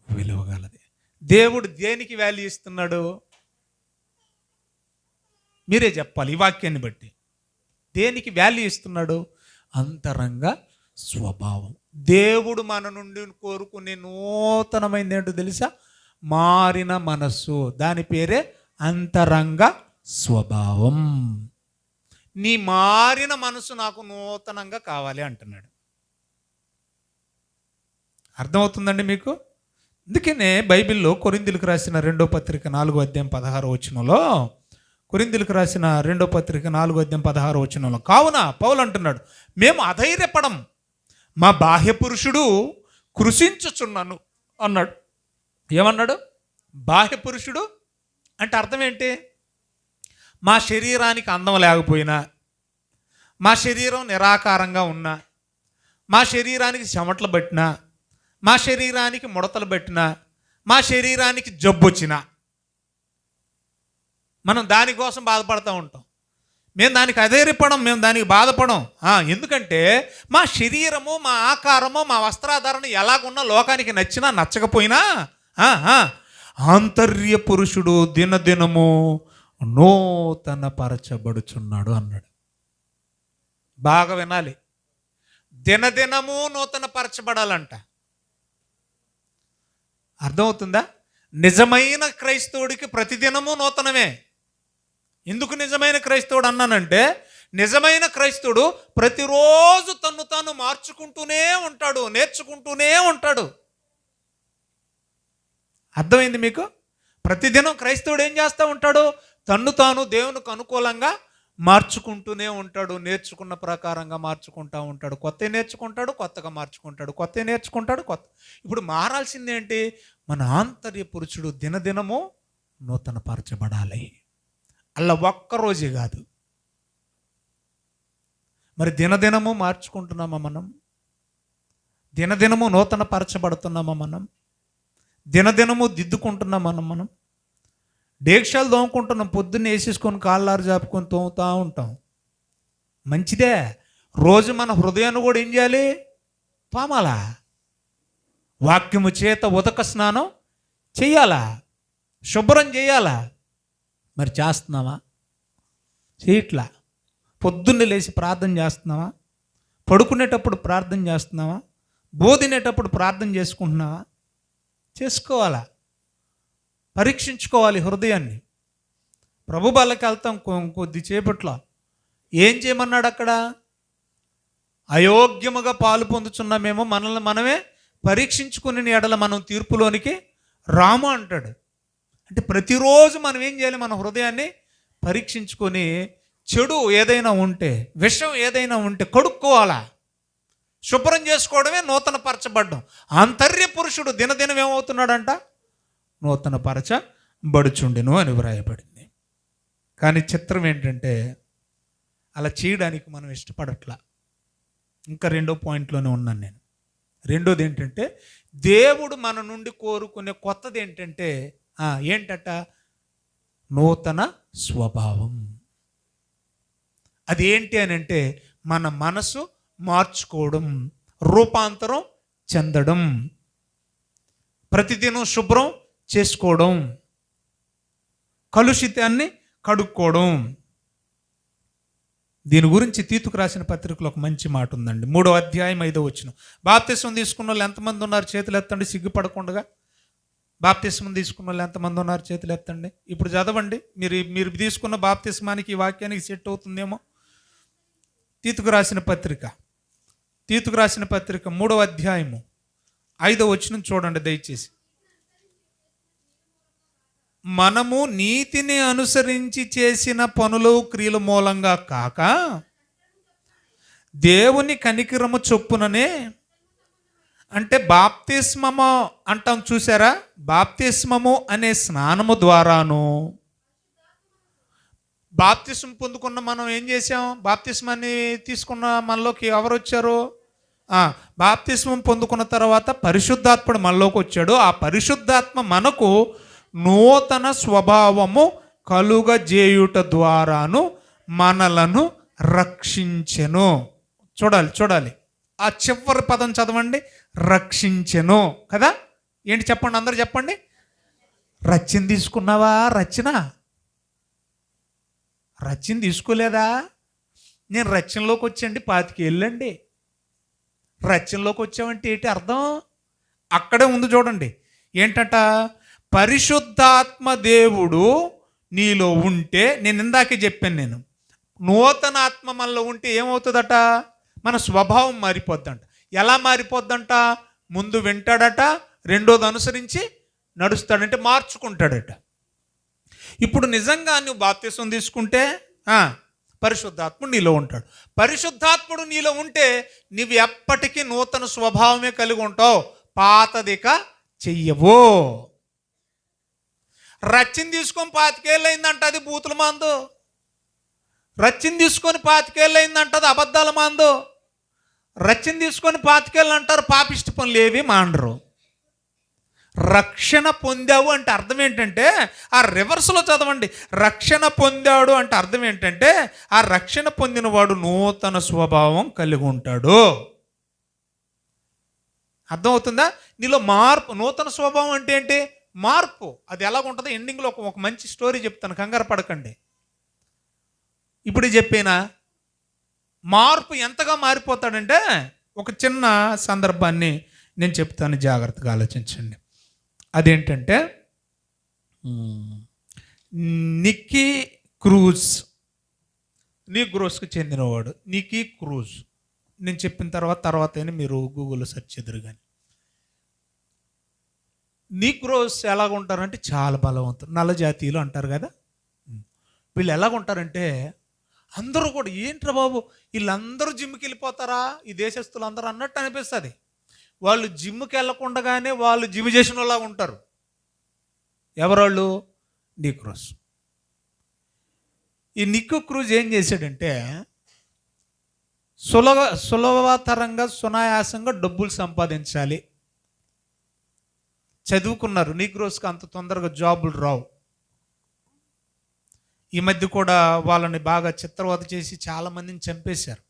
Speaker 1: విలువ గలది. దేవుడు దేనికి వాల్యూ ఇస్తున్నాడు? మీరే చెప్పాలి. ఈ వాక్యాన్ని బట్టి దేనికి వాల్యూ ఇస్తున్నాడు? అంతరంగ స్వభావం. దేవుడు మన నుండి కోరుకునే నూతనమైంది ఏంటో తెలుసా? మారిన మనస్సు. దాని పేరే అంతరంగ స్వభావం. నీ మారిన మనసు నాకు నూతనంగా కావాలి అంటున్నాడు. అర్థమవుతుందండి మీకు? అందుకనే బైబిల్లో కొరింథీయులకు రాసిన 2వ పత్రిక 4వ అధ్యాయం 16వ వచనంలో, కొరింథీయులకు రాసిన 2వ పత్రిక 4వ అధ్యాయం 16వ వచనంలో, కావున పౌలు అంటున్నాడు, మేము అధైర్యపడం, మా బాహ్య పురుషుడు కృషించుచున్నాను అన్నాడు. ఏమన్నాడు? బాహ్య పురుషుడు అంటే అర్థం ఏంటి? మా శరీరానికి అందం లేకపోయినా, మా శరీరం నిరాకారంగా ఉన్నా, మా శరీరానికి చెమటలు పట్టినా, మా శరీరానికి ముడతలు పట్టినా, మా శరీరానికి జబ్బు వచ్చినా మనం దానికోసం బాధపడుతూ ఉంటాం. మేము దానికి అధైర్యపడం, మేము దానికి బాధపడం. ఎందుకంటే మా శరీరము, మా ఆకారము, మా వస్త్రాధారణ ఎలాగున్నా లోకానికి నచ్చినా నచ్చకపోయినా ఆంతర్య పురుషుడు దినదినము నూతన పరచబడుచున్నాడు అన్నాడు. బాగా వినాలి. దినదినము నూతన పరచబడాలంట. అర్థమవుతుందా? నిజమైన క్రైస్తవుడికి ప్రతిదినము నూతనమే. ఎందుకు నిజమైన క్రైస్తవుడు అన్నానంటే, నిజమైన క్రైస్తవుడు ప్రతిరోజు తన్ను తాను మార్చుకుంటూనే ఉంటాడు, నేర్చుకుంటూనే ఉంటాడు. అర్థమైంది మీకు? ప్రతిదినం క్రైస్తవుడు ఏం చేస్తూ ఉంటాడు? తన్ను తాను దేవునికి అనుకూలంగా మార్చుకుంటూనే ఉంటాడు. నేర్చుకున్న ప్రకారంగా మార్చుకుంటూ ఉంటాడు. కొత్త నేర్చుకుంటాడు, కొత్తగా మార్చుకుంటాడు, కొత్త నేర్చుకుంటాడు, కొత్త. ఇప్పుడు మారాల్సింది ఏంటి? మన ఆంతర్య పురుషుడు దినదినము నూతన పరచబడాలి. అలా ఒక్కరోజే కాదు. మరి దినదినము మార్చుకుంటున్నామా మనం? దినదినము నూతన పరచబడుతున్నామా మనం? దినదినము దిద్దుకుంటున్నామా మనం? డేక్షాలు తోముకుంటున్నాం, పొద్దున్న వేసేసుకొని కాళ్ళారు జాపుకొని తోముతూ ఉంటాం. మంచిదే. రోజు మన హృదయాన్ని కూడా ఏం చేయాలి? తోమాలా. వాక్యము చేత ఉదక స్నానం చెయ్యాలా, శుభ్రం చేయాలా. మరి చేస్తున్నావా? చేయట్లా. పొద్దున్నే లేచి ప్రార్థన చేస్తున్నావా? పడుకునేటప్పుడు ప్రార్థన చేస్తున్నావా? బోధినేటప్పుడు ప్రార్థన చేసుకుంటున్నావా? చేసుకోవాలా. పరీక్షించుకోవాలి హృదయాన్ని. ప్రభు బాలకి వెళ్తాం కొద్దిసేపట్లో. ఏం చేయమన్నాడు అక్కడ? అయోగ్యముగా పాలు పొందుచున్నామేమో, మనల్ని మనమే పరీక్షించుకుని ఎడల మనం తీర్పులోనికి రాము అంటాడు. అంటే ప్రతిరోజు మనం ఏం చేయాలి? మన హృదయాన్ని పరీక్షించుకొని చెడు ఏదైనా ఉంటే, విషం ఏదైనా ఉంటే కడుక్కోవాలా. శుభ్రం చేసుకోవడమే నూతన పరచబడ్డం. ఆంతర్య పురుషుడు దినదినం ఏమవుతున్నాడంట? నూతన పరచబడుచుండెను అని వ్రాయబడింది. కానీ చిత్రం ఏంటంటే, అలా చేయడానికి మనం ఇష్టపడట్లా. ఇంకా 2వ పాయింట్లోనే ఉన్నాను నేను. రెండోది ఏంటంటే, దేవుడు మన నుండి కోరుకునే కొత్తది ఏంటంటే, ఏంటట? నూతన స్వభావం. అది ఏంటి అని అంటే, మన మనసు మార్చుకోవడం, రూపాంతరం చెందడం, ప్రతిదినం శుభ్రం చేసుకోవడం, కలుషితాన్ని కడుక్కోవడం. దీని గురించి తీతుకు రాసిన పత్రికలో ఒక మంచి మాట ఉందండి. 3వ అధ్యాయం 5వ వచనం. బాప్తిస్మం తీసుకున్న వాళ్ళు ఎంతమంది ఉన్నారు? చేతులు ఎత్తండి సిగ్గుపడకుండా. బాప్తిస్మం తీసుకున్న వాళ్ళు ఎంతమంది ఉన్నారు? చేతులు ఎత్తండి. ఇప్పుడు చదవండి. మీరు తీసుకున్న బాప్తిస్మానికి ఈ వాక్యానికి సెట్ అవుతుందేమో. తీతుకు రాసిన పత్రిక 3వ అధ్యాయము 5వ వచనం చూడండి దయచేసి. మనము నీతిని అనుసరించి చేసిన పనులు క్రియల మూలంగా కాక దేవుని కనికరము చొప్పుననే, అంటే బాప్తిస్మము అంటాం చూసారా? బాప్తిస్మము అనే స్నానము ద్వారాను బాప్తిస్మం పొందుకున్న మనం ఏం చేసాం? బాప్తిస్మాన్ని తీసుకున్న మనలోకి ఎవరు వచ్చారు? బాప్తిస్మం పొందుకున్న తర్వాత పరిశుద్ధాత్ముడు మనలోకి వచ్చాడు. ఆ పరిశుద్ధాత్మ మనకు నూతన స్వభావము కలుగజేయుట ద్వారాను మనలను రక్షించెను. చూడాలి. ఆ చివరి పదం చదవండి. రక్షించెను కదా. ఏంటి చెప్పండి, అందరూ చెప్పండి. రచ్చన తీసుకున్నావా? రచ్చన తీసుకోలేదా? నేను రచ్చనలోకి వచ్చండి 25 ఏళ్ళండి. రచ్చనలోకి వచ్చామంటే ఏంటి అర్థం? అక్కడే ఉంది చూడండి. ఏంటట? పరిశుద్ధాత్మ దేవుడు నీలో ఉంటే, నేను ఇందాకే చెప్పాను, నేను నూతన ఆత్మ మనలో ఉంటే ఏమవుతుందట? మన స్వభావం మారిపోద్దంట. ఎలా మారిపోద్దంట? ముందు వింటాడట, రెండోది అనుసరించి నడుస్తాడంటే మార్చుకుంటాడట. ఇప్పుడు నిజంగా నువ్వు బాప్తిసం తీసుకుంటే పరిశుద్ధాత్ముడు నీలో ఉంటాడు. పరిశుద్ధాత్ముడు నీలో ఉంటే నువ్వు ఎప్పటికీ నూతన స్వభావమే కలిగి ఉంటావు, పాతదిక చెయ్యవు. రచ్చని తీసుకొని 25 ఏళ్ళు అయిందంట, అది బూతుల మందు. రచ్చని తీసుకొని 25 ఏళ్ళు అయిందంట, అది అబద్ధాల మందు. రచ్చని తీసుకొని 25 ఏళ్ళు అంటారు, పాపిష్టి పనులు ఏవి మాండరు. రక్షణ పొందావు అంటే అర్థం ఏంటంటే, ఆ రివర్స్లో చదవండి. రక్షణ పొందాడు అంటే అర్థం ఏంటంటే, ఆ రక్షణ పొందిన వాడు నూతన స్వభావం కలిగి ఉంటాడు. అర్థమవుతుందా? నీలో మార్పు. నూతన స్వభావం అంటే ఏంటి? మార్పు. అది ఎలాగుంటుందో ఎండింగ్లో ఒక మంచి స్టోరీ చెప్తాను, కంగారు పడకండి. ఇప్పుడు చెప్పిన మార్పు ఎంతగా మారిపోతాడంటే, ఒక చిన్న సందర్భాన్ని నేను చెప్తాను, జాగ్రత్తగా ఆలోచించండి. అదేంటంటే, నిక్కీ క్రూజ్, నీగ్రోస్కి చెందినవాడు నిక్కీ క్రూజ్. నేను చెప్పిన తర్వాత అయినా మీరు గూగుల్లో సెర్చ్ చేద్దరు. కానీ నీగ్రోస్ ఎలాగుంటారంటే చాలా బలవంతులు, నల్ల జాతీయులు అంటారు కదా. వీళ్ళు ఎలాగుంటారంటే, అందరూ కూడా ఏంట్రా బాబు వీళ్ళందరూ జిమ్కి వెళ్ళిపోతారా ఈ దేశస్తులు అందరూ అన్నట్టు అనిపిస్తుంది. వాళ్ళు జిమ్కి వెళ్ళకుండానే వాళ్ళు జిమ్ చేసిన వాళ్ళ ఉంటారు. ఎవరోళ్ళు? నీగ్రోస్. ఈ నిక్కీ క్రూజ్ ఏం చేశాడంటే, సులభతరంగా సునాయాసంగా డబ్బులు సంపాదించాలి. చదువుకున్నారు, నీగ్రోస్కి అంత తొందరగా జాబులు రావు. ఈ మధ్య కూడా వాళ్ళని బాగా చిత్రవద చేసి చాలామందిని చంపేశారు.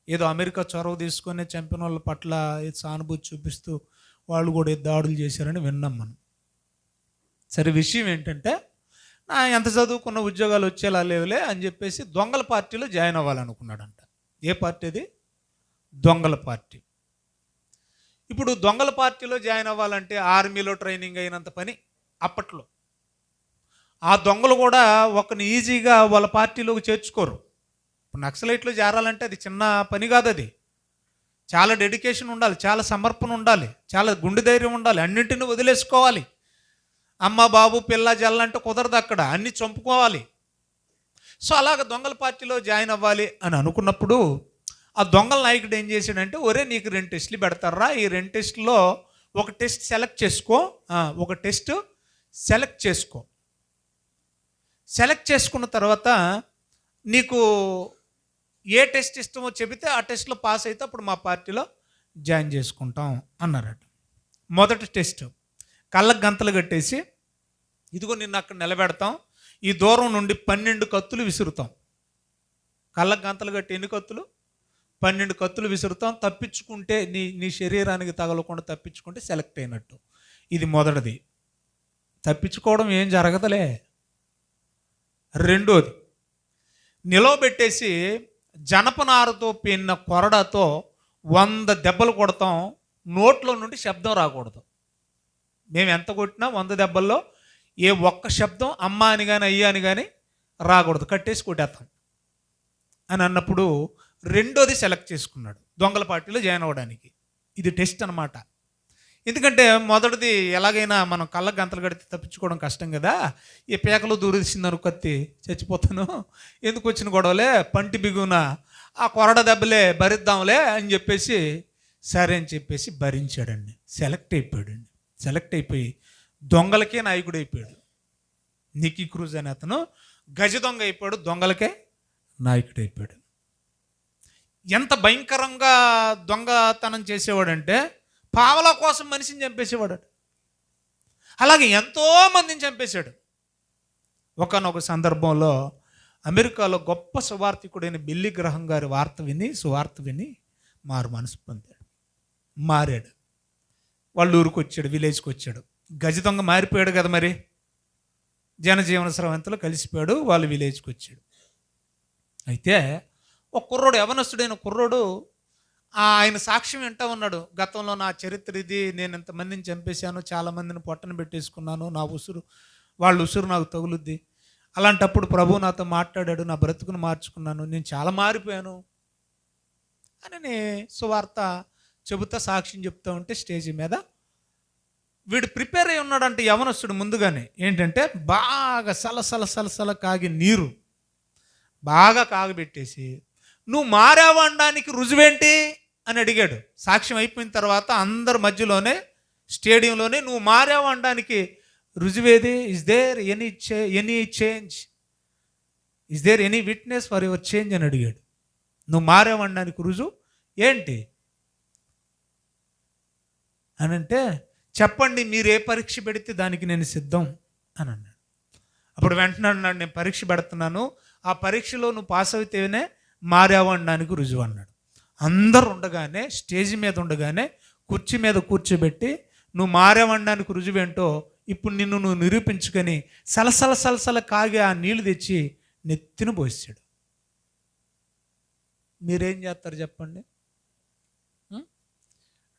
Speaker 1: ఏదో అమెరికా చొరవ తీసుకొని చంపిన వాళ్ళ పట్ల సానుభూతి చూపిస్తూ వాళ్ళు కూడా దాడులు చేశారని విన్నాం మనం. సరే, విషయం ఏంటంటే, ఎంత చదువుకున్న ఉద్యోగాలు వచ్చేలా లేవులే అని చెప్పేసి దొంగల పార్టీలో జాయిన్ అవ్వాలనుకున్నాడంట. ఏ పార్టీ అది? దొంగల పార్టీ. ఇప్పుడు దొంగల పార్టీలో జాయిన్ అవ్వాలంటే ఆర్మీలో ట్రైనింగ్ అయినంత పని అప్పట్లో. ఆ దొంగలు కూడా ఒకరిని ఈజీగా వాళ్ళ పార్టీలోకి చేర్చుకోరు. ఇప్పుడు నక్సలైట్లో చేరాలంటే అది చిన్న పని కాదు. అది చాలా డెడికేషన్ ఉండాలి, చాలా సమర్పణ ఉండాలి, చాలా గుండె ధైర్యం ఉండాలి. అన్నింటినీ వదిలేసుకోవాలి. అమ్మ బాబు పిల్ల జల్లంటే కుదరదు, అక్కడ అన్ని చంపుకోవాలి. సో అలాగ దొంగల పార్టీలో జాయిన్ అవ్వాలి అని అనుకున్నప్పుడు ఆ దొంగల నాయకుడు ఏం చేశాడంటే, ఒరే నీకు 2 టెస్టులు పెడతారా, ఈ 2 టెస్టులో ఒక టెస్ట్ సెలెక్ట్ చేసుకో, ఒక టెస్ట్ సెలెక్ట్ చేసుకో. సెలెక్ట్ చేసుకున్న తర్వాత నీకు ఏ టెస్ట్ ఇష్టమో చెబితే ఆ టెస్ట్లో పాస్ అయితే అప్పుడు మా పార్టీలో జాయిన్ చేసుకుంటాం అన్నారట. మొదటి టెస్ట్, కళ్ళకు గంతలు కట్టేసి ఇదిగో నిన్ను అక్కడ నిలబెడతాం, ఈ దూరం నుండి 12 కత్తులు విసురుతాం. కళ్ళకు గంతలు కట్టి ఎన్ని కత్తులు? 12 కత్తులు విసురుతాం. తప్పించుకుంటే నీ శరీరానికి తగలకుండా తప్పించుకుంటే సెలెక్ట్ అయినట్టు. ఇది మొదటిది. తప్పించుకోవడం ఏం జరగదులే. రెండోది, నిలవబెట్టేసి జనపనారతో పిన్న కొరడాతో 100 దెబ్బలు కొడతాం, నోట్లో నుండి శబ్దం రాకూడదు. మేము ఎంత కొట్టినా 100 దెబ్బల్లో ఏ ఒక్క శబ్దం అమ్మ అని కానీ అయ్యా అని కానీ రాకూడదు, కట్టేసి కొట్టేస్తాం అని అన్నప్పుడు రెండోది సెలెక్ట్ చేసుకున్నాడు దొంగల పార్టీలో జాయిన్ అవ్వడానికి. ఇది టెస్ట్ అనమాట. ఎందుకంటే మొదటిది ఎలాగైనా మనం కళ్ళకు గంతలు కడితే తప్పించుకోవడం కష్టం కదా, ఈ పేకలో దూరేసిందను కత్తి చచ్చిపోతాను, ఎందుకు వచ్చిన గొడవలే, పంటి బిగున ఆ కొరడ దెబ్బలే భరిద్దాంలే అని చెప్పేసి సరే అని చెప్పేసి భరించాడండి. సెలెక్ట్ అయిపోయాడండి. సెలెక్ట్ అయిపోయి దొంగలకే నాయకుడు అయిపోయాడు. నిక్కీ క్రూజ్ అనే అతను గజ దొంగ అయిపోయాడు, దొంగలకే నాయకుడు అయిపోయాడు. ఎంత భయంకరంగా దొంగతనం చేసేవాడంటే పావలా కోసం మనిషిని చంపేసేవాడు. అలాగే ఎంతోమందిని చంపేశాడు. ఒకనొక సందర్భంలో అమెరికాలో గొప్ప సువార్థికుడైన బిల్లీ గ్రహం గారి సువార్త విని మారు మనసు పొందాడు, మారాడు. వాళ్ళ ఊరికి వచ్చాడు, విలేజ్కి వచ్చాడు. గజ దొంగ మారిపోయాడు కదా, మరి జనజీవన స్రవంతిలో కలిసిపోయాడు, వాళ్ళ విలేజ్కి వచ్చాడు. అయితే ఒక కుర్రోడు, యవనస్తుడైన కుర్రోడు ఆయన సాక్ష్యం వింటా ఉన్నాడు. గతంలో నా చరిత్ర ఇది, నేను ఎంతమందిని చంపేశాను, చాలామందిని పొట్టను పెట్టేసుకున్నాను, నా ఉసురు వాళ్ళ ఉసురు నాకు తగులుద్ది. అలాంటప్పుడు ప్రభువు నాతో మాట్లాడాడు, నా బ్రతుకును మార్చుకున్నాను, నేను చాలా మారిపోయాను అని సువార్త చెబుతా, సాక్ష్యం చెప్తా ఉంటే స్టేజీ మీద వీడు ప్రిపేర్ అయి ఉన్నాడంటే యవనస్తుడు ముందుగానే. ఏంటంటే బాగా సలసల కాగి నీరు బాగా కాగబెట్టేసి, నువ్వు మారావనడానికి రుజువేంటి అని అడిగాడు. సాక్ష్యం అయిపోయిన తర్వాత అందరి మధ్యలోనే, స్టేడియంలోనే, నువ్వు మారావనడానికి రుజువేది? Is there any change? Is there any witness for your change అని అడిగాడు. నువ్వు మారావనడానికి రుజువు ఏంటి అని అంటే, చెప్పండి, మీరు ఏ పరీక్ష పెడితే దానికి నేను సిద్ధం అని అన్నాడు. అప్పుడు వెంటనే అన్నాడు, నేను పరీక్ష పెడుతున్నాను, ఆ పరీక్షలో నువ్వు పాస్ అయితేనే మారావు అనడానికి రుజువు అన్నాడు. అందరు ఉండగానే, స్టేజ్ మీద ఉండగానే కుర్చీ మీద కూర్చోబెట్టి, నువ్వు మారావనడానికి రుజువేంటో ఇప్పుడు నిన్ను నువ్వు నిరూపించుకొని సలసల కాగి ఆ నీళ్లు తెచ్చి నెత్తిన పోసాడు. మీరేం చేస్తారు చెప్పండి?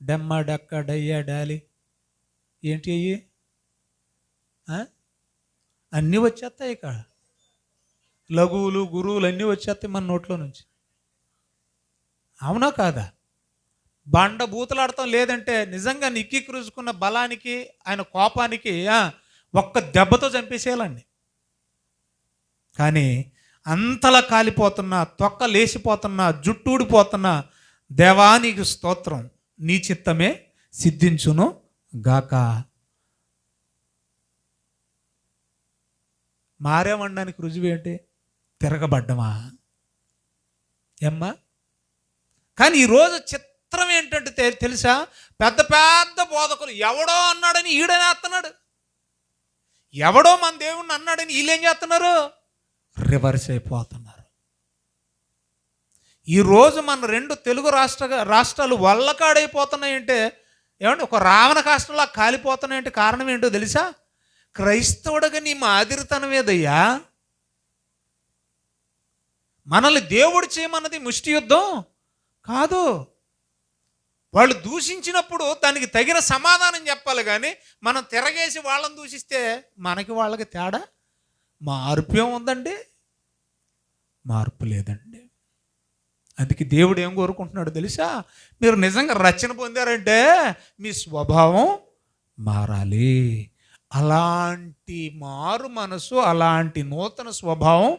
Speaker 1: డమ్మ డక్క డయ్యా డాలి ఏంటి అయ్యి అన్నీ వచ్చేస్తాయి. ఇక్కడ లఘువులు గురువులు అన్నీ వచ్చేస్తాయి మన నోట్లో నుంచి. అవునా కాదా? బండ బూతలాడటం లేదంటే నిజంగా నిక్కీకరుచుకున్న బలానికి, ఆయన కోపానికి ఒక్క దెబ్బతో చంపేసేయాలండి. కానీ అంతలా కాలిపోతున్నా, తొక్క లేచిపోతున్నా, జుట్టు ఊడిపోతున్నా, దేవానికి స్తోత్రం, నీ చిత్తమే సిద్ధించును గాక. మారేమనడానికి రుజువేంటి? తిరగబడ్డమా ఏమ్మా? కానీ ఈరోజు చిత్రం ఏంటంటే తెలుసా, పెద్ద పెద్ద బోధకులు ఎవడో అన్నాడని ఈడనేస్తున్నాడు, ఎవడో మన దేవుణ్ణి అన్నాడని వీళ్ళేం చేస్తున్నారు? రివర్స్ అయిపోతున్నారు. ఈరోజు మన రెండు తెలుగు రాష్ట్రాలు వల్లకాడైపోతున్నాయంటే, ఏమంటే ఒక రావణ కాష్టంలా కాలిపోతున్నాయంటే కారణం ఏంటో తెలుసా? క్రైస్తవుడిగా నీ మాదిరితనం ఏదయ్యా? మనల్ని దేవుడు చేయమన్నది ముష్టి యుద్ధం కాదు. వాళ్ళు దూషించినప్పుడు దానికి తగిన సమాధానం చెప్పాలి, కానీ మనం తిరగేసి వాళ్ళని దూషిస్తే మనకి వాళ్ళకి తేడా మార్పు ఏముందండి? మార్పు లేదండి. అందుకే దేవుడు ఏం కోరుకుంటున్నాడు తెలుసా? మీరు నిజంగా రక్షణ పొందారంటే మీ స్వభావం మారాలి. అలాంటి మారు మనసు, అలాంటి నూతన స్వభావం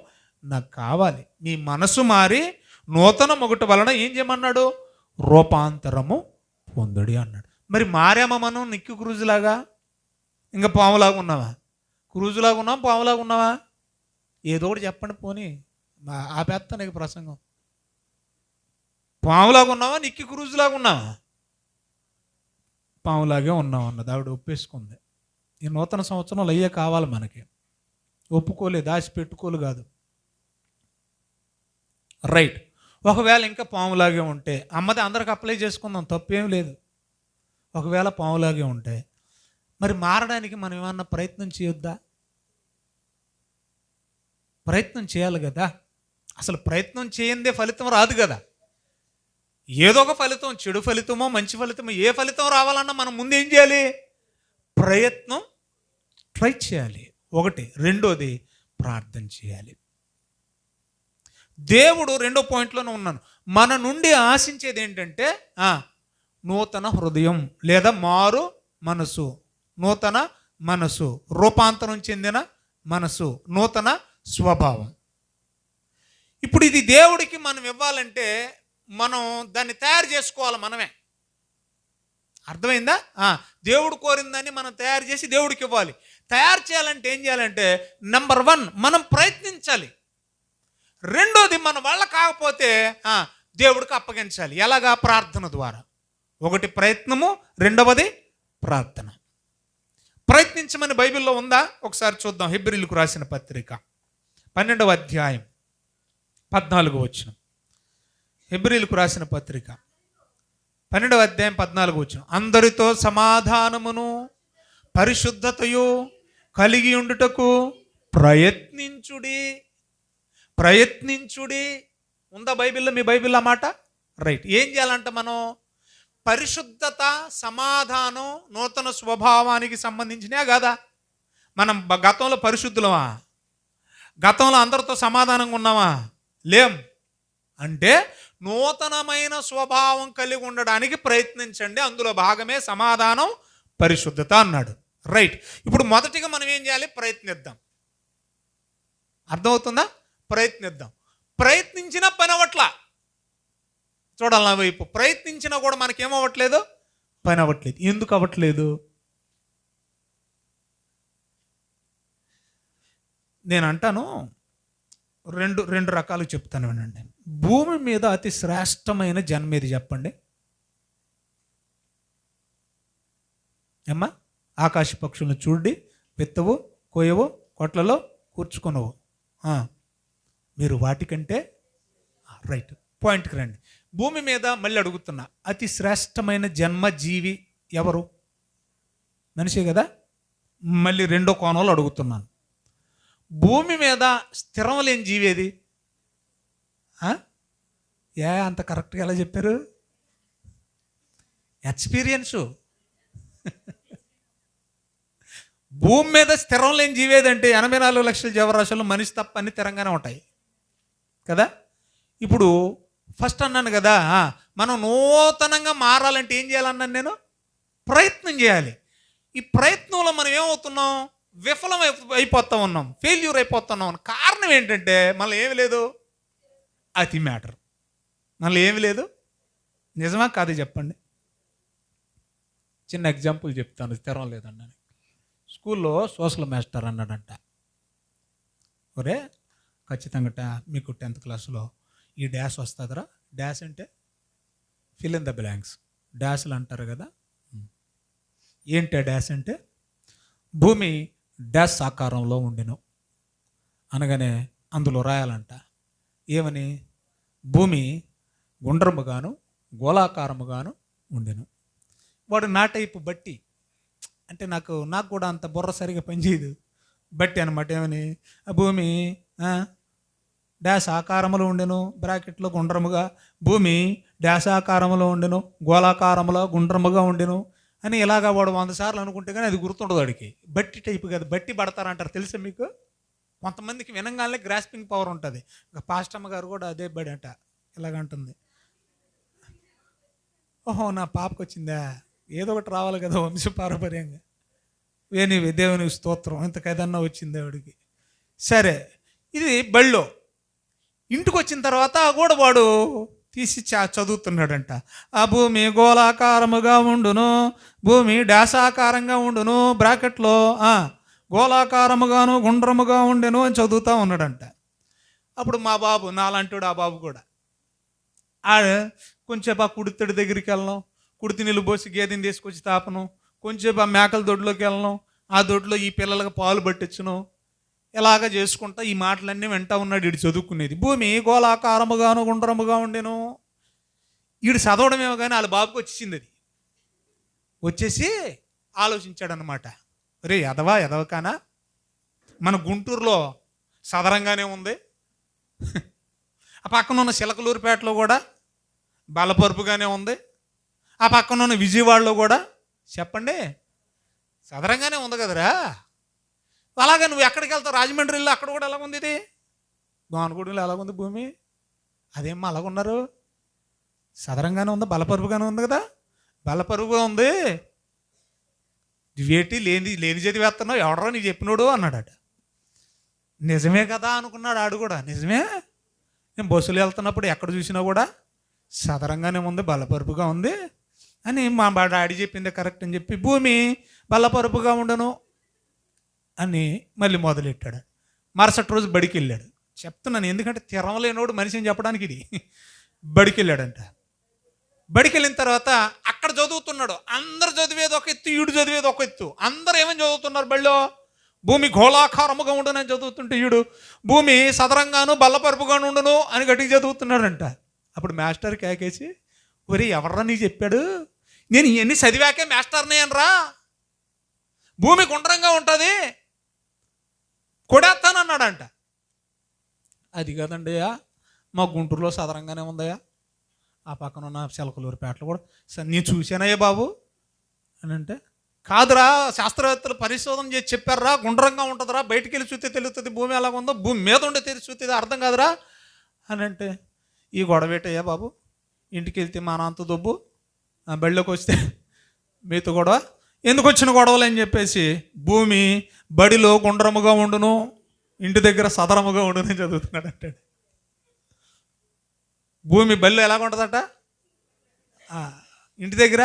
Speaker 1: నాకు కావాలి. మీ మనసు మారి నూతన మొగట వలన ఏం చేయమన్నాడు? రూపాంతరము పొందుడి అన్నాడు. మరి మారామా మనం నిక్కి క్రూజులాగా? ఇంకా పాములాగా ఉన్నావా? క్రూజులాగా ఉన్నాం, పాములాగా ఉన్నావా? ఏదో ఒకటి చెప్పండి, పోనీ ఆపేస్తా నీకు ప్రసంగం. పాములాగా ఉన్నావా, నిక్కి క్రూజులాగా ఉన్నావా? పాములాగే ఉన్నావు అన్నది ఆవిడ ఒప్పేసుకుంది. ఈ నూతన సంవత్సరంలో అయ్యే కావాలి మనకి. ఒప్పుకోలే, దాచిపెట్టుకోలు కాదు. రైట్. ఒకవేళ ఇంకా పాములాగే ఉంటే అమ్మది అందరికి అప్లై చేసుకుందాం, తప్పేం లేదు. ఒకవేళ పాములాగే ఉంటే మరి మారడానికి మనం ఏమన్నా ప్రయత్నం చేయొద్దా? ప్రయత్నం చేయాలి కదా. అసలు ప్రయత్నం చేయందే ఫలితం రాదు కదా. ఏదో ఒక ఫలితం, చెడు ఫలితమో మంచి ఫలితమో, ఏ ఫలితం రావాలన్నా మనం ముందు ఏం చేయాలి? ప్రయత్నం ట్రై చేయాలి. ఒకటి. రెండోది ప్రార్థన చేయాలి. దేవుడు రెండో పాయింట్లోనే ఉన్నాను. మన నుండి ఆశించేది ఏంటంటే నూతన హృదయం లేదా మారు మనసు, నూతన మనసు, రూపాంతరం చెందిన మనసు, నూతన స్వభావం. ఇప్పుడు ఇది దేవుడికి మనం ఇవ్వాలంటే మనం దాన్ని తయారు చేసుకోవాలి మనమే. అర్థమైందా? దేవుడు కోరిందని మనం తయారు చేసి దేవుడికి ఇవ్వాలి. తయారు చేయాలంటే ఏం చేయాలంటే, నెంబర్ 1 మనం ప్రయత్నించాలి. రెండోది మన వల్ల కాకపోతే దేవుడికి అప్పగించాలి. ఎలాగా? ప్రార్థన ద్వారా. ఒకటి ప్రయత్నము, రెండవది ప్రార్థన. ప్రయత్నించమని బైబిల్లో ఉందా? ఒకసారి చూద్దాం. హెబ్రీయులకు రాసిన పత్రిక 12వ అధ్యాయం 14వ వచనం. హెబ్రీయులకు రాసిన పత్రిక 12:14 అందరితో సమాధానమును పరిశుద్ధతయు కలిగి ఉండుటకు ప్రయత్నించుడి ఉందా బైబిల్లో? మీ బైబిల్లో మాట రైట్. ఏం చేయాలంట మనం? పరిశుద్ధత, సమాధానం నూతన స్వభావానికి సంబంధించినే కదా. మనం గతంలో పరిశుద్ధులమా? గతంలో అందరితో సమాధానంగా ఉన్నామా? లేం. అంటే నూతనమైన స్వభావం కలిగి ఉండడానికి ప్రయత్నించండి, అందులో భాగమే సమాధానం, పరిశుద్ధత అన్నాడు. రైట్. ఇప్పుడు మొదటిగా మనం ఏం చేయాలి? ప్రయత్నిద్దాం. అర్థమవుతుందా? ప్రయత్నిద్దాం. ప్రయత్నించిన పని అవ్వట్లా. చూడాలి నా వైపు. ప్రయత్నించినా కూడా మనకేమవ్వట్లేదు, పని అవ్వట్లేదు. ఎందుకు అవ్వట్లేదు? నేను అంటాను, రెండు రకాలు చెప్తాను వినండి. భూమి మీద అతి శ్రేష్టమైన జన్మ ఏది చెప్పండి? అమ్మా, ఆకాశ పక్షులను చూడి, విత్తవు, కోయవు, కొట్లలో కూర్చుకొనవు. మీరు వాటికంటే రైట్. పాయింట్కి రండి. భూమి మీద మళ్ళీ అడుగుతున్నా, అతి శ్రేష్టమైన జన్మ జీవి ఎవరు? మనిషే కదా. మళ్ళీ రెండో కోణంలో అడుగుతున్నాను, భూమి మీద స్థిరం లేని జీవేది? అంత కరెక్ట్గా ఎలా చెప్పారు? ఎక్స్పీరియన్సు. భూమి మీద స్థిరం లేని జీవేదంటే 84 లక్షల జీవరాశులు మనిషి తప్ప అన్ని స్థిరంగానే ఉంటాయి కదా. ఇప్పుడు ఫస్ట్ అన్నాను కదా, మనం నూతనంగా మారాలంటే ఏం చేయాలన్నాను నేను? ప్రయత్నం చేయాలి. ఈ ప్రయత్నంలో మనం ఏమవుతున్నాం? విఫలం అయిపోతా ఉన్నాం, ఫెయిల్యూర్ అయిపోతున్నాం. కారణం ఏంటంటే మళ్ళీ ఏమి లేదు, అతి మ్యాటర్. మళ్ళీ ఏమి లేదు. నిజమా కాదు చెప్పండి? చిన్న ఎగ్జాంపుల్ చెప్తాను, స్థిరం లేదన్నాను. స్కూల్లో సోషల్ మాస్టర్ అన్నాడంట, ఒరే ఖచ్చితంగా మీకు 10th క్లాస్లో ఈ డాష్ వస్తుందిరా. డాష్ అంటే ఫిల్ ఇన్ ద బ్లాంక్స్. డాష్లు అంటారు కదా. ఏంటి డాష్ అంటే? భూమి డాష్ ఆకారంలో ఉండెను అనగానే అందులో రాయాలంట ఏమని? భూమి గుండ్రముగాను గోళాకారముగాను ఉండెను. వాడు నా టైపు బట్టి, అంటే నాకు కూడా అంత బుర్ర సరిగా పనిచేయదు, బట్టి అనమాట. ఏమని? భూమి డాష్ ఆకారములో ఉండెను, బ్రాకెట్లో గుండ్రముగా. భూమి డాష్ ఆకారంలో ఉండెను, గోళాకారంలో గుండ్రముగా ఉండెను అని ఇలాగా వాడు 100 సార్లు అనుకుంటే కానీ అది గుర్తుండదు వాడికి. బట్టి టైపు కదా, బట్టి పడతారంటారు తెలుసా మీకు? కొంతమందికి వినంగానే గ్రాస్పింగ్ పవర్ ఉంటుంది. పాస్టమ్మ గారు కూడా అదే బడి అంట, ఇలాగంటుంది. ఓహో, నా పాపకు వచ్చిందా? ఏదో ఒకటి రావాలి కదా వంశపారంపర్యంగా. దేవుని స్తోత్రం, ఇంతకైదన్నా వచ్చింది ఆవిడికి. సరే, ఇది బళ్ళో. ఇంటికి వచ్చిన తర్వాత కూడా వాడు తీసి చదువుతున్నాడంట. ఆ భూమి గోళాకారముగా ఉండును, భూమి డాసాకారంగా ఉండును, బ్రాకెట్లో గోళాకారముగాను గుండ్రముగా ఉండెను అని చదువుతూ ఉన్నాడంట. అప్పుడు మా బాబు నాలంటాడు, ఆ బాబు కూడా కొంచెంసేపు ఆ కుడితడి దగ్గరికి వెళ్ళను, కుడితి నీళ్ళు పోసి గేదెని తీసుకొచ్చి తాపను, కొంచెంసేపు ఆ మేకల దొడ్లోకి వెళ్ళను, ఆ దొడ్లో ఈ పిల్లలకు పాలు పట్టించును, ఇలాగ చేసుకుంటా ఈ మాటలన్నీ వెంట ఉన్నాడు వీడు చదువుకునేది. భూమి గోళాకారముగాను గుండ్రముగా ఉండెను. వీడు చదవడమేమో కానీ వాళ్ళ బాబుకి వచ్చేసింది. అది వచ్చేసి ఆలోచించాడు అనమాట, రే ఎదవకానా, మన గుంటూరులో సదరంగానే ఉంది, ఆ పక్కన ఉన్న చిలకలూరుపేటలో కూడా బలపరుపుగానే ఉంది, ఆ పక్కన ఉన్న విజయవాడలో కూడా చెప్పండి సదరంగానే ఉంది కదరా. అలాగే నువ్వు ఎక్కడికి వెళ్తావు? రాజమండ్రిలో అక్కడ కూడా ఎలాగుంది, ఇది గోనగూడెంలో ఎలాగుంది భూమి? అదేమో అలాగున్నారు, సదరంగానే ఉందా, బలపరుపుగానే ఉంది కదా. బలపరుపుగా ఉంది, వేటి లేని చదివేస్తున్నావు, ఎవడరా నీ చెప్పినోడు అన్నాడట. నిజమే కదా అనుకున్నాడు ఆడు కూడా. నిజమే, నేను బస్సులు వెళ్తున్నప్పుడు ఎక్కడ చూసినా కూడా సదరంగానే ఉంది, బలపరుపుగా ఉంది అని మా డాడీ చెప్పింది కరెక్ట్ అని చెప్పి భూమి బలపరుపుగా ఉండను అని మళ్ళీ మొదలెట్టాడు. మరుసటి రోజు బడికి వెళ్ళాడు. చెప్తున్నాను ఎందుకంటే తిరమలేనోడు మనిషి అని చెప్పడానికి. ఇది బడికి వెళ్ళాడంట. బడికి వెళ్ళిన తర్వాత అక్కడ చదువుతున్నాడు. అందరు చదివేది ఒక ఎత్తు, ఈడు చదివేది ఒక ఎత్తు. అందరు ఏమని చదువుతున్నారు బడిలో? భూమి గోళాకారముగా ఉండను అని చదువుతుంటే ఈడు భూమి సదరంగాను బల్లపరుపుగాను ఉండను అని గట్టిగా చదువుతున్నాడంట. అప్పుడు మాస్టర్ కేకేసి, ఒరే ఎవర్రా నీకు చెప్పాడు, నేను ఇవన్నీ చదివాకే మాస్టర్ని అనరా, భూమి గుండ్రంగా ఉంటుంది కొడేస్తానన్నాడంట. అది కదండి మా గుంటూరులో సదరంగానే ఉందయ్యా, ఆ పక్కన ఉన్న చిలకలూరిపేటలో కూడా నేను చూశానయ్యా బాబు అని అంటే, కాదురా శాస్త్రవేత్తలు పరిశోధన చేసి చెప్పారా గుండ్రంగా ఉంటుందిరా, బయటికి వెళ్ళి చూస్తే తెలుస్తుంది భూమి ఎలాగ ఉందో, భూమి మీద ఉండే తెలిసి చూస్తే అర్థం కాదురా అని అంటే, ఈ గొడవేటయ్యా బాబు, ఇంటికి వెళ్తే మా నాన్నతో దొబ్బు, బళ్ళలోకి వస్తే మీతో గొడవ, ఎందుకు వచ్చిన గొడవలు అని చెప్పేసి భూమి బడిలో గుండ్రముగా ఉండును, ఇంటి దగ్గర సదరముగా ఉండును చదువుతున్నాడు అంటాడు. భూమి బడిలో ఎలాగ ఉంటుందట, ఇంటి దగ్గర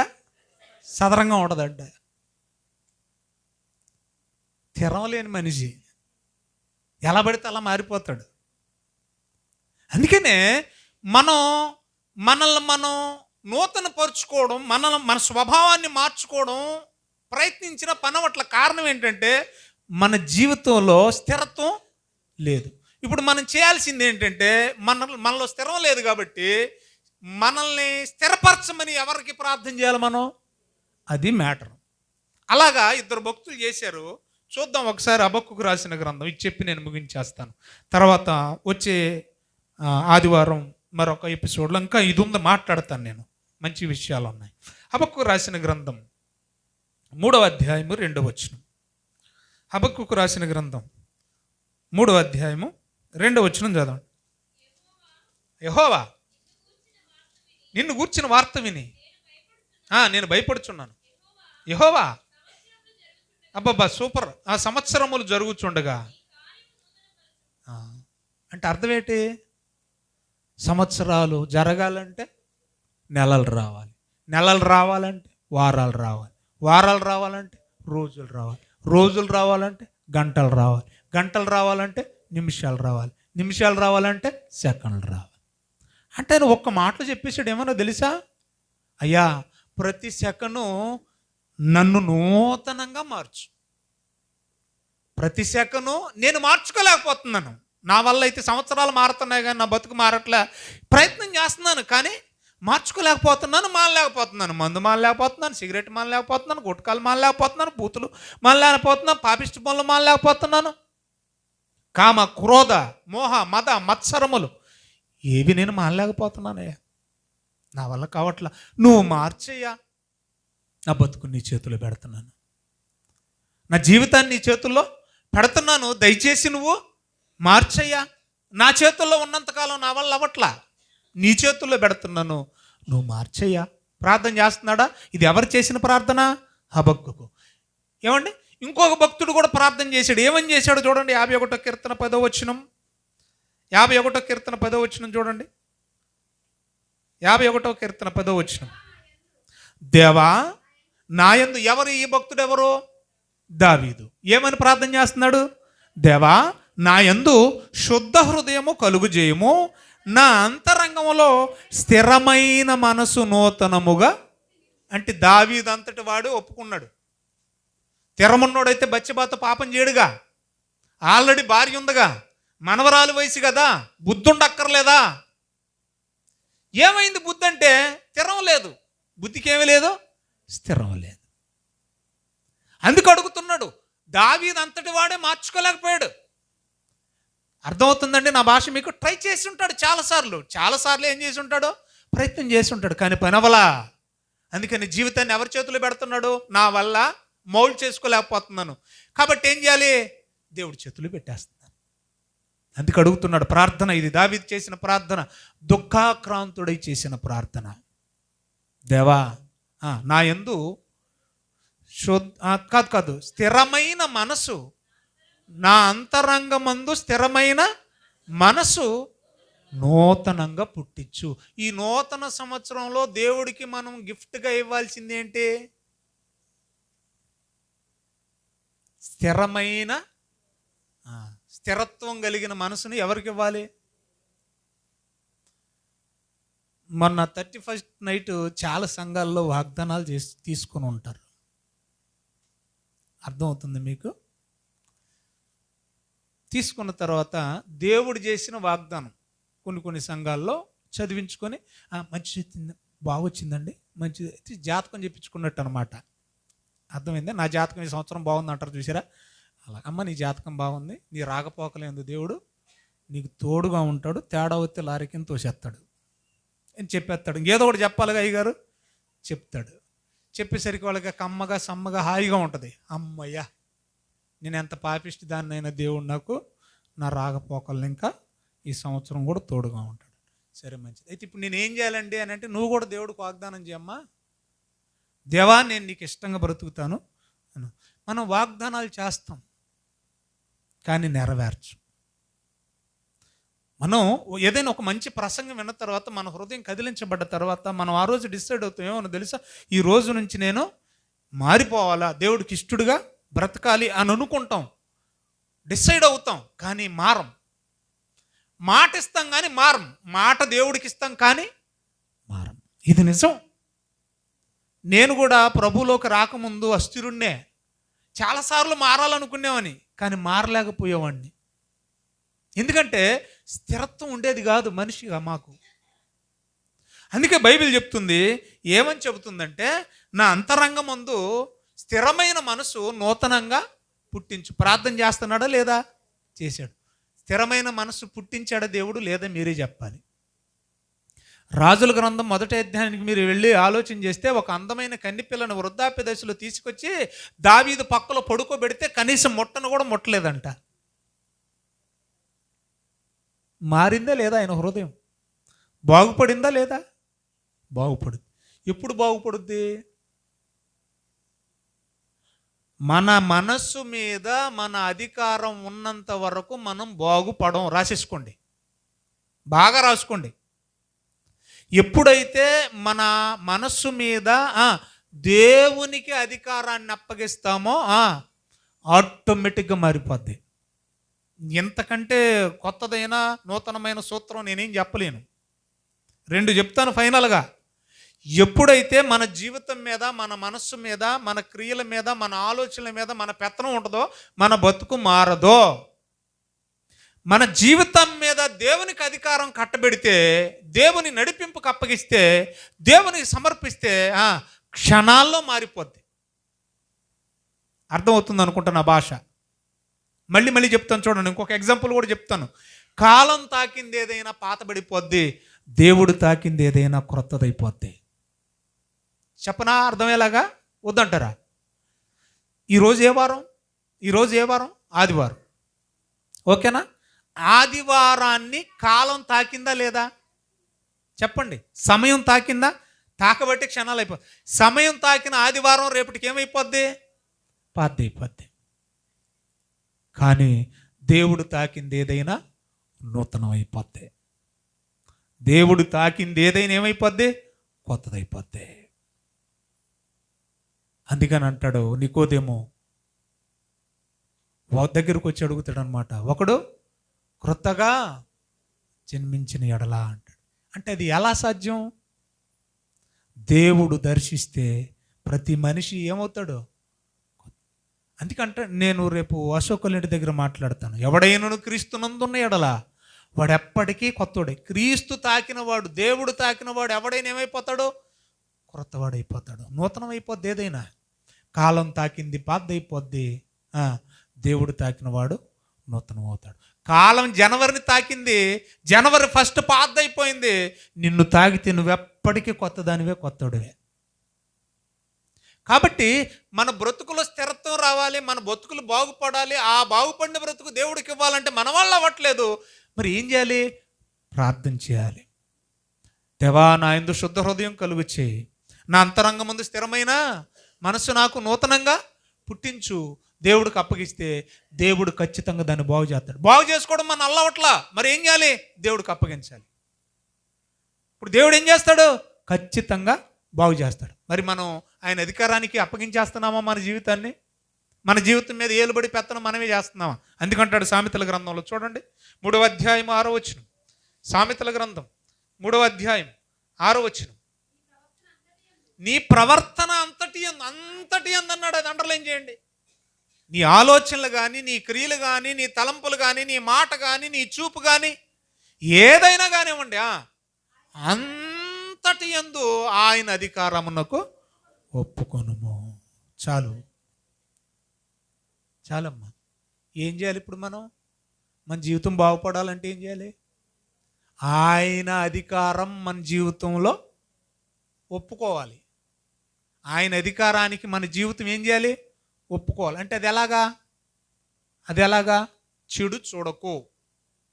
Speaker 1: సదరంగా ఉంటుందంట. తెరవలేని మనిషి ఎలా పడితే అలా మారిపోతాడు. అందుకనే మనల్ని మనం నూతన పరుచుకోవడం, మన స్వభావాన్ని మార్చుకోవడం ప్రయత్నించిన పనవట్ల కారణం ఏంటంటే మన జీవితంలో స్థిరత్వం లేదు. ఇప్పుడు మనం చేయాల్సింది ఏంటంటే మనలో స్థిరం లేదు కాబట్టి మనల్ని స్థిరపరచమని ఎవరికి ప్రార్థన చేయాలి మనం, అది మ్యాటర్. అలాగా ఇద్దరు భక్తులు చేశారు. చూద్దాం ఒకసారి హబక్కూకు రాసిన గ్రంథం, ఇది చెప్పి నేను ముగించేస్తాను. తర్వాత వచ్చే ఆదివారం మరొక ఎపిసోడ్లో ఇంకా ఇది ఉంది మాట్లాడతాను, నేను మంచి విషయాలు ఉన్నాయి. హబక్కూకు రాసిన గ్రంథం 3వ అధ్యాయము 2వ వచనం. హబక్కూకు రాసిన గ్రంథం 3వ అధ్యాయము 2వ వచనం చదవండి. యెహోవా నిన్ను గూర్చిన వార్త విని నేను భయపడుచున్నాను. యెహోవా అబ్బబ్బా సూపర్, ఆ సంవత్సరములు జరుగుచుండగా అంటే అర్థం ఏంటి? సంవత్సరాలు జరగాలంటే నెలలు రావాలి, నెలలు రావాలంటే వారాలు రావాలి, వారాలు రావాలంటే రోజులు రావాలి, రోజులు రావాలంటే గంటలు రావాలి, గంటలు రావాలంటే నిమిషాలు రావాలి, నిమిషాలు రావాలంటే సెకండ్లు రావాలి. అంటే ఆయన ఒక్క మాటలు చెప్పేసాడు. ఏమన్నా తెలుసా? అయ్యా ప్రతి సెకను నన్ను నూతనంగా మార్చు. ప్రతి సెకను నేను మార్చుకోలేకపోతున్నాను, నా వల్ల అయితే సంవత్సరాలు మారుతున్నాయి కానీ నా బతుకు మారట్లే. ప్రయత్నం చేస్తున్నాను కానీ మార్చుకోలేకపోతున్నాను, మానలేకపోతున్నాను. మందు మానలేకపోతున్నాను, సిగరెట్ మానలేకపోతున్నాను, గుట్కాలు మానలేకపోతున్నాను, బూతులు మానలేకపోతున్నాను, పాపిష్టి పనులు మానలేకపోతున్నాను, కామ క్రోధ మోహ మద మత్సరములు ఏవి నేను మానలేకపోతున్నానయ్యా, నా వల్ల కావట్లా. నువ్వు మార్చయ్యా, నా బతుకు నీ చేతుల్లో పెడుతున్నాను, నా జీవితాన్ని నీ చేతుల్లో పెడుతున్నాను, దయచేసి నువ్వు మార్చయ్యా. నా చేతుల్లో ఉన్నంతకాలం నా వల్ల అవ్వట్లా, నీ చేతుల్లో పెడుతున్నాను, నువ్వు మార్చయ్యా. ప్రార్థన చేస్తున్నాడా? ఇది ఎవరు చేసిన ప్రార్థన? హబక్కూకు. ఏమండి ఇంకొక భక్తుడు కూడా ప్రార్థన చేశాడు. ఏమని చేశాడు చూడండి, 51వ కీర్తన 10వ వచనం. 51వ కీర్తన 10వ వచనం చూడండి. 51వ కీర్తన 10వ వచనం. దేవా నాయందు, ఎవరు ఈ భక్తుడు? ఎవరు? దావీదు. ఏమని ప్రార్థన చేస్తున్నాడు? దేవా నాయందు శుద్ధ హృదయము కలుగు చేయము, నా అంతరంగములో స్థిరమైన మనసు నూతనముగా. అంటే దావీదు అంతటి వాడు ఒప్పుకున్నాడు. తెరమున్నోడైతే బచ్చబాతో పాపం చేయడుగా, ఆల్రెడీ భార్య ఉందిగా, మనవరాలు వయసు కదా, బుద్ధి ఉండక్కర్లేదా? ఏమైంది బుద్ధి అంటే? స్థిరం లేదు, బుద్ధికి ఏమీ లేదు, స్థిరం లేదు. అందుకు అడుగుతున్నాడు. దావీదు అంతటి వాడే మార్చుకోలేకపోయాడు. అర్థమవుతుందండి నా భాష మీకు? ట్రై చేసి ఉంటాడు చాలాసార్లు ఏం చేసి ఉంటాడో ప్రయత్నం చేసి ఉంటాడు, కానీ పనవలా. అందుకని జీవితాన్ని ఎవరి చేతుల్లో పెడుతున్నాడు? నా వల్ల మౌల్డ్ చేసుకోలేకపోతున్నాను కాబట్టి ఏం చేయాలి? దేవుడి చేతులు పెట్టేస్తున్నాను. అందుకు అడుగుతున్నాడు. ప్రార్థన ఇది దావీదు చేసిన ప్రార్థన, దుఃఖాక్రాంతుడై చేసిన ప్రార్థన. దేవా నా యందు కాదు స్థిరమైన మనసు, నా అంతరంగమందు స్థిరమైన మనసు నూతనంగా పుట్టించు. ఈ నూతన సంవత్సరంలో దేవుడికి మనం గిఫ్ట్గా ఇవ్వాల్సింది ఏంటి? స్థిరమైన స్థిరత్వం కలిగిన మనసుని ఎవరికి ఇవ్వాలి? మొన్న 31st నైట్ చాలా సంఘాల్లో వాగ్దానాలు తీసుకుని ఉంటారు. అర్థమవుతుంది మీకు? తీసుకున్న తర్వాత దేవుడు చేసిన వాగ్దానం కొన్ని సంఘాల్లో చదివించుకొని మంచి బాగా వచ్చిందండి, మంచిది, జాతకం చెప్పించుకున్నట్టు అనమాట. అర్థమైందా? నా జాతకం ఈ సంవత్సరం బాగుంది అంటారు చూసారా, అలా. అమ్మ నీ జాతకం బాగుంది, నీ రాకపోకలేదు దేవుడు నీకు తోడుగా ఉంటాడు, తేడా వస్తే లారీ కింద తోసేస్తాడు అని చెప్పేస్తాడు. ఇంకేదో ఒకటి చెప్పాలిగా అయ్యగారు, చెప్తాడు. చెప్పేసరికి వాళ్ళకి కమ్మగా సమ్మగా హాయిగా ఉంటుంది. అమ్మయ్యా, నేను ఎంత పాపిష్టి దాన్నైనా దేవుడు నాకు నా రాకపోకలను ఇంకా ఈ సంవత్సరం కూడా తోడుగా ఉంటాడు. సరే, మంచిది. అయితే ఇప్పుడు నేను ఏం చేయాలండి అని అంటే, నువ్వు కూడా దేవుడికి వాగ్దానం చేయమ్మా, దేవా నేను నీకు ఇష్టంగా బ్రతుకుతాను. మనం వాగ్దానాలు చేస్తాం కానీ నెరవేర్చు. మనం ఏదైనా ఒక మంచి ప్రసంగం విన్న తర్వాత, మన హృదయం కదిలించబడ్డ తర్వాత మనం ఆ రోజు డిసైడ్ అవుతాం, ఏమో తెలుసా, ఈ రోజు నుంచి నేను మారిపోవాలా, దేవుడికి ఇష్టడుగా బ్రతకాలి అని అనుకుంటాం, డిసైడ్ అవుతాం. కానీ మారం. మాట ఇస్తాం కానీ మారం. మాట దేవుడికి ఇస్తాం కానీ మారం. ఇది నిజం. నేను కూడా ప్రభువులోకి రాకముందు అస్థిరుణ్ణే, చాలాసార్లు మారాలనుకునేవాడిని కానీ మారలేకపోయేవాడిని. ఎందుకంటే స్థిరత్వం ఉండేది కాదు మనిషిగా మాకు. అందుకే బైబిల్ చెప్తుంది, ఏమని చెబుతుందంటే, నా అంతరంగమందు స్థిరమైన మనసు నూతనంగా పుట్టించు. ప్రార్థన చేస్తున్నాడా లేదా? చేశాడు. స్థిరమైన మనసు పుట్టించాడా దేవుడు లేదా? మీరే చెప్పాలి. రాజుల గ్రంథం 1వ అధ్యాయానికి మీరు వెళ్ళి ఆలోచన చేస్తే, ఒక అందమైన కన్నిపిల్లను వృద్ధాప్య దశలో తీసుకొచ్చి దావీదు పక్కలో పడుకోబెడితే కనీసం ముట్టను కూడా ముట్టలేదంట. మారిందా లేదా ఆయన హృదయం? బాగుపడిందా లేదా? బాగుపడుద్ది. ఎప్పుడు బాగుపడుద్ది? మన మనస్సు మీద మన అధికారం ఉన్నంత వరకు మనం బాగుపడం. రాసేసుకోండి, బాగా రాసుకోండి. ఎప్పుడైతే మన మనస్సు మీద దేవునికి అధికారాన్ని అప్పగిస్తామో ఆటోమేటిక్గా మారిపోద్ది. ఎంతకంటే కొత్తదైన నూతనమైన సూత్రం నేనేం చెప్పలేను. 2 చెప్తాను ఫైనల్గా. ఎప్పుడైతే మన జీవితం మీద, మన మనస్సు మీద, మన క్రియల మీద, మన ఆలోచనల మీద మన పెత్తనం ఉంటుందో మన బతుకు మారదో. మన జీవితం మీద దేవునికి అధికారం కట్టబెడితే, దేవుని నడిపింపుకు అప్పగిస్తే, దేవునికి సమర్పిస్తే క్షణాల్లో మారిపోద్ది. అర్థమవుతుంది అనుకుంటున్నా భాష. మళ్ళీ చెప్తాను చూడండి, ఇంకొక ఎగ్జాంపుల్ కూడా చెప్తాను. కాలం తాకింది ఏదైనా పాతబడిపోద్ది, దేవుడు తాకింది ఏదైనా క్రొత్తదైపోద్ది. చెప్పనా అర్థమయ్యేలాగా? వద్దంటారా? ఈరోజు ఏ వారం? ఆదివారం. ఓకేనా? ఆదివారాన్ని కాలం తాకిందా లేదా? చెప్పండి. సమయం తాకిందా? తాకబట్టి క్షణాలు అయిపోద్ది. సమయం తాకిన ఆదివారం రేపటికి ఏమైపోద్ది? పాతైపోద్ది. కానీ దేవుడు తాకింది ఏదైనా నూతనం అయిపోద్ది. దేవుడు తాకింది ఏదైనా ఏమైపోద్ది? కొత్తదైపోద్ది. అందుకని అంటాడు నికోదేము, దగ్గరకు వచ్చి అడుగుతాడు అనమాట, ఒకడు క్రొత్తగా జన్మించిన ఎడలా అంటాడు. అంటే అది ఎలా సాధ్యం? దేవుడు దర్శిస్తే ప్రతి మనిషి ఏమవుతాడు? అందుకంటే నేను రేపు అశోకుల దగ్గర మాట్లాడతాను. ఎవడైనను క్రీస్తునందున్న ఎడలా వాడు ఎప్పటికీ కొత్తవాడే. క్రీస్తు తాకిన వాడు, దేవుడు తాకిన వాడు ఎవడైనా ఏమైపోతాడు? క్రొత్తవాడు అయిపోతాడు, నూతనం అయిపోద్ది. ఏదైనా కాలం తాకింది పాతదైపోద్ది, దేవుడు తాకిన వాడు నూతనం అవుతాడు. కాలం జనవరిని తాకింది, జనవరి 1 పాతదైపోయింది. నిన్ను తాకితే నువ్వెప్పటికీ కొత్తదానివే, కొత్తడివే. కాబట్టి మన బ్రతుకులో స్థిరత్వం రావాలి, మన బ్రతుకులు బాగుపడాలి. ఆ బాగుపడిన బ్రతుకు దేవుడికి ఇవ్వాలంటే మన వల్ల అవ్వట్లేదు. మరి ఏం చేయాలి? ప్రార్థన చేయాలి. దేవా నా యందు శుద్ధ హృదయం కలుగు చేయి, నా అంతరంగమందు స్థిరమైన మనసు నాకు నూతనంగా పుట్టించు. దేవుడికి అప్పగిస్తే దేవుడు ఖచ్చితంగా దాన్ని బాగు చేస్తాడు. బాగు చేసుకోవడం మన అల్లవట్లా. మరి ఏం చేయాలి? దేవుడికి అప్పగించాలి. ఇప్పుడు దేవుడు ఏం చేస్తాడు? ఖచ్చితంగా బాగు చేస్తాడు. మరి మనం ఆయన అధికారానికి అప్పగించేస్తున్నామా మన జీవితాన్ని? మన జీవితం మీద ఏలుబడి పెత్తనం మనమే చేస్తున్నామా? అందుకంటాడు సామెతల గ్రంథంలో చూడండి, 3వ అధ్యాయం 6వ వచనం. సామెతల గ్రంథం 3వ అధ్యాయం 6వ వచనం. నీ ప్రవర్తన అంతటి అన్నాడు. అది అండర్లైన్ చేయండి. నీ ఆలోచనలు కానీ, నీ క్రియలు కానీ, నీ తలంపులు కానీ, నీ మాట కానీ, నీ చూపు కానీ, ఏదైనా కానివ్వండి, అంత అంతటి యందు ఆయన అధికారమునకు ఒప్పుకొనుము. చాలమ్మా. ఏం చేయాలి ఇప్పుడు మనం? మన జీవితం బాగుపడాలంటే ఏం చేయాలి? ఆయన అధికారం మన జీవితంలో ఒప్పుకోవాలి. ఆయన అధికారానికి మన జీవితం ఏం చేయాలి? ఒప్పుకోవాలి. అంటే అది ఎలాగా? చెడు చూడకు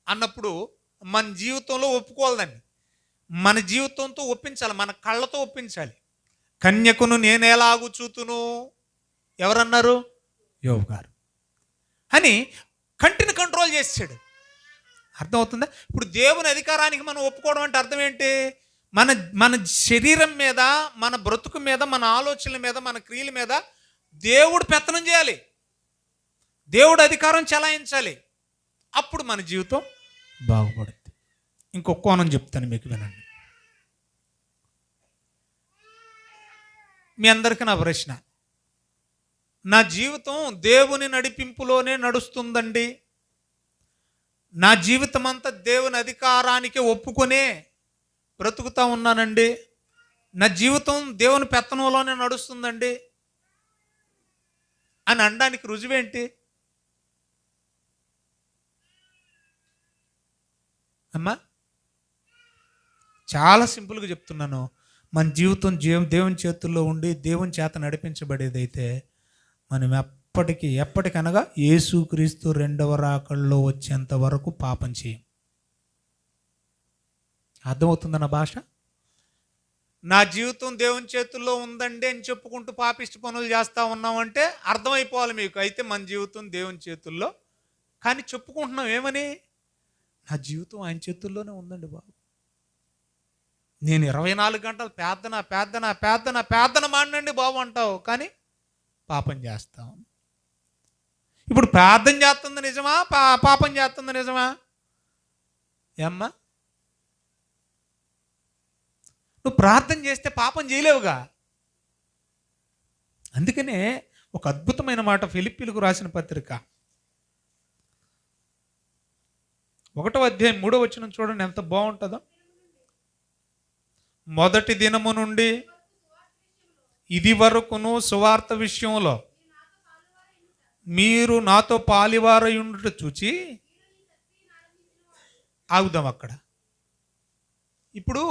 Speaker 1: అన్నప్పుడు మన జీవితంలో ఒప్పుకోవాలని మన జీవితంతో ఒప్పించాలి, మన కళ్ళతో ఒప్పించాలి. కన్యకును నేనేలాగు చూతును ఎవరన్నారు? యోబు గారు అని కంటిని కంట్రోల్ చేసాడు. అర్థమవుతుందా? ఇప్పుడు దేవుని అధికారానికి మనం ఒప్పుకోవడం అంటే అర్థం ఏంటి? మన శరీరం మీద, మన బ్రతుకు మీద, మన ఆలోచనల మీద, మన క్రియల మీద దేవుడు పెత్తనం చేయాలి, దేవుడు అధికారం చెలాయించాలి. అప్పుడు మన జీవితం బాగుపడుతుంది. ఇంకొక కోణం చెప్తాను మీకు, వినండి. మీ అందరికీ నా ప్రశ్న, నా జీవితం దేవుని నడిపింపులోనే నడుస్తుందండి, నా జీవితం అంతా దేవుని అధికారానికి ఒప్పుకొనే బ్రతుకుతూ ఉన్నానండి, నా జీవితం దేవుని పెత్తనంలోనే నడుస్తుందండి అని అనడానికి రుజువేంటి? అమ్మా, చాలా సింపుల్గా చెప్తున్నాను. మన జీవితం దేవుని చేతుల్లో ఉండి దేవుని చేత నడిపించబడేదైతే మనం ఎప్పటికనగా యేసుక్రీస్తు రెండవ రాకడలో వచ్చేంత వరకు పాపం చేయం. అర్థమవుతుందన్న భాష? నా జీవితం దేవుని చేతుల్లో ఉందండి అని చెప్పుకుంటూ పాపిష్టి పనులు చేస్తూ ఉన్నామంటే అర్థమైపోవాలి మీకు, అయితే మన జీవితం దేవుని చేతుల్లో. కానీ చెప్పుకుంటున్నాం ఏమని? నా జీవితం ఆయన చేతుల్లోనే ఉందండి బాబు, నేను 24 గంటలు ప్రార్థన మానండి బాబు అంటావు, కానీ పాపం చేస్తాం. ఇప్పుడు ప్రార్థన చేస్తుంది నిజమా, పాపం చేస్తుంది నిజమా? ఏమ్మా, నువ్వు ప్రార్థన చేస్తే పాపం చేయలేవుగా. అందుకనే ఒక అద్భుతమైన మాట ఫిలిప్పీలకు రాసిన పత్రిక 1వ అధ్యాయం 3వ వచనం చూడండి, ఎంత బాగుంటుందో. మొదటి దినము నుండి ఇది వరకును సువార్త విషయంలో మీరు నాతో పాలివారయుండుట చూచి. ఆగుదాం అక్కడ. ఇప్పుడు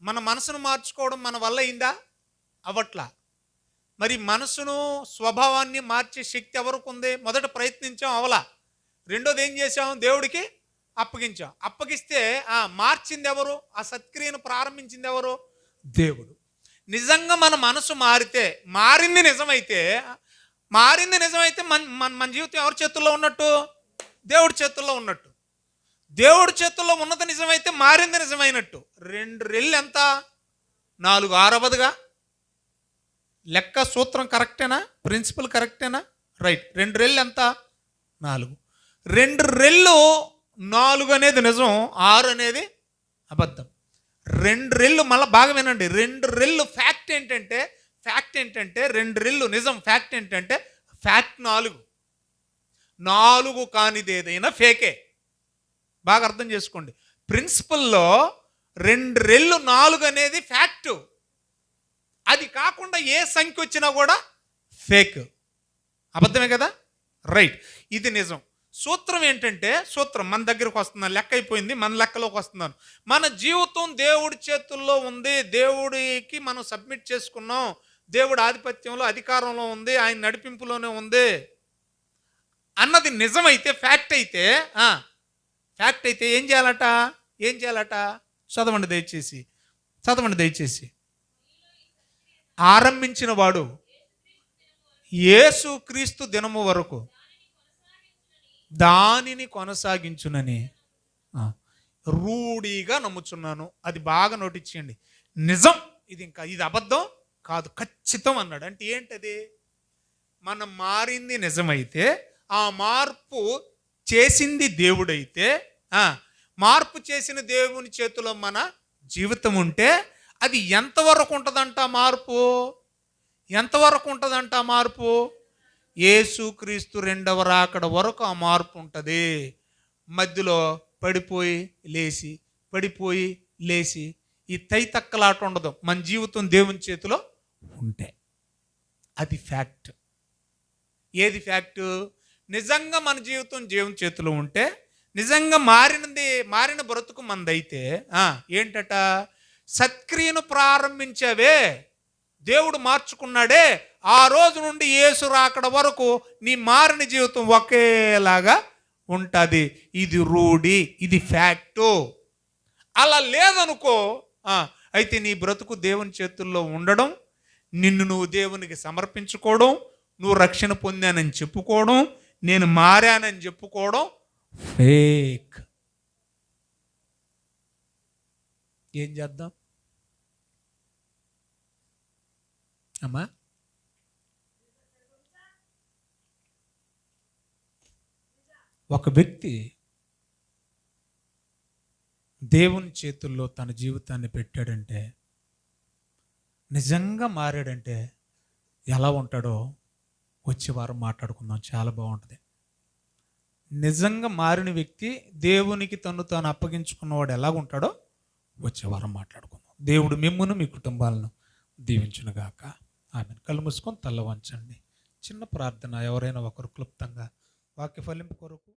Speaker 1: మన మనసును మార్చుకోవడం మన వల్ల అయిందా? అవట్లా. మరి మనసును, స్వభావాన్ని మార్చే శక్తి ఎవరికి ఉంది? మొదట ప్రయత్నించాం, అవలా. రెండోది ఏం చేసాం? దేవుడికి అప్పగించాం. అప్పగిస్తే మార్చింది ఎవరు? ఆ సత్క్రియను ప్రారంభించింది ఎవరు? దేవుడు. నిజంగా మన మనసు మారింది నిజమైతే మన జీవితం ఎవరి చేతుల్లో ఉన్నట్టు? దేవుడి చేతుల్లో ఉన్నట్టు. దేవుడి చేతుల్లో ఉన్నది నిజమైతే మారింది నిజమైనట్టు. 2 రెళ్ళు ఎంత? 4 ఆరవదుగా. లెక్క సూత్రం కరెక్టేనా? ప్రిన్సిపల్ కరెక్టేనా? రైట్. 2 రెళ్ళు ఎంత? 4. 2 రెళ్ళు 4 అనేది నిజం, 6 అనేది అబద్ధం. 2 రెళ్ళు, మళ్ళీ బాగా వినండి, 2 రెళ్ళు ఫ్యాక్ట్ ఏంటంటే 2 రెళ్ళు నిజం. ఫ్యాక్ట్ ఏంటంటే ఫ్యాక్ట్ 4 కానిది ఏదైనా ఫేకే. బాగా అర్థం చేసుకోండి. ప్రిన్సిపల్లో 2 రెళ్ళు 4 అనేది ఫ్యాక్టు. అది కాకుండా ఏ సంఖ్య వచ్చినా కూడా ఫేక్, అబద్ధమే కదా. రైట్. ఇది నిజం. సూత్రం ఏంటంటే, సూత్రం మన దగ్గరకు వస్తున్నాను, లెక్క అయిపోయింది, మన లెక్కలోకి వస్తున్నాను. మన జీవితం దేవుడి చేతుల్లో ఉంది, దేవుడికి మనం సబ్మిట్ చేసుకున్నాం, దేవుడి ఆధిపత్యంలో, అధికారంలో ఉంది, ఆయన నడిపింపులోనే ఉంది అన్నది నిజమైతే, ఫ్యాక్ట్ అయితే ఏం చేయాలట? చదవండి దయచేసి. ఆరంభించిన వాడు యేసుక్రీస్తు దినము వరకు దానిని కొనసాగించునని రూఢిగా నమ్ముచున్నాను. అది బాగా నోటీస్ చేయండి. నిజం ఇది, ఇంకా ఇది అబద్ధం కాదు, ఖచ్చితం అన్నాడు. అంటే ఏంటది? మనం మారింది నిజమైతే, ఆ మార్పు చేసింది దేవుడైతే, మార్పు చేసిన దేవుని చేతిలో మన జీవితం ఉంటే అది ఎంతవరకు ఉంటుందంట మార్పు? యేసుక్రీస్తు రెండవ రాకడ వరకు ఆ మార్పు ఉంటుంది. మధ్యలో పడిపోయి లేచి ఈ తైతక్కలాట ఉండదు. మన జీవితం దేవుని చేతిలో ఉంటే అది ఫ్యాక్ట్. ఏది ఫ్యాక్టు? నిజంగా మన జీవితం దేవుని చేతిలో ఉంటే, నిజంగా మారిన బ్రతుకు మనదైతే ఏంటట? సత్క్రియను ప్రారంభించావే, దేవుడు మార్చుకున్నాడే, ఆ రోజు నుండి యేసు రాకడ వరకు నీ మారిన జీవితం ఒకేలాగా ఉంటుంది. ఇది రూఢి, ఇది ఫ్యాక్టు. అలా లేదనుకో, అయితే నీ బ్రతుకు దేవుని చేతుల్లో ఉండడం, నిన్ను నువ్వు దేవునికి సమర్పించుకోవడం, నువ్వు రక్షణ పొందానని చెప్పుకోవడం, నేను మారానని చెప్పుకోవడం ఫేక్. ఏం చేద్దాం అమ్మా? ఒక వ్యక్తి దేవుని చేతుల్లో తన జీవితాన్ని పెట్టాడంటే, నిజంగా మారాడంటే ఎలా ఉంటాడో వచ్చే వారం మాట్లాడుకుందాం. చాలా బాగుంటుంది. నిజంగా మారిన వ్యక్తి దేవునికి తాను అప్పగించుకున్నవాడు ఎలా ఉంటాడో వచ్చే వారం మాట్లాడుకుందాం. దేవుడు మిమ్మును మీ కుటుంబాలను దీవించునుగాక. ఆమెను. కళ్ళు మూసుకొని తల్ల వంచండి. చిన్న ప్రార్థన. ఎవరైనా ఒకరు క్లుప్తంగా వాక్య ఫలింపు కొరకు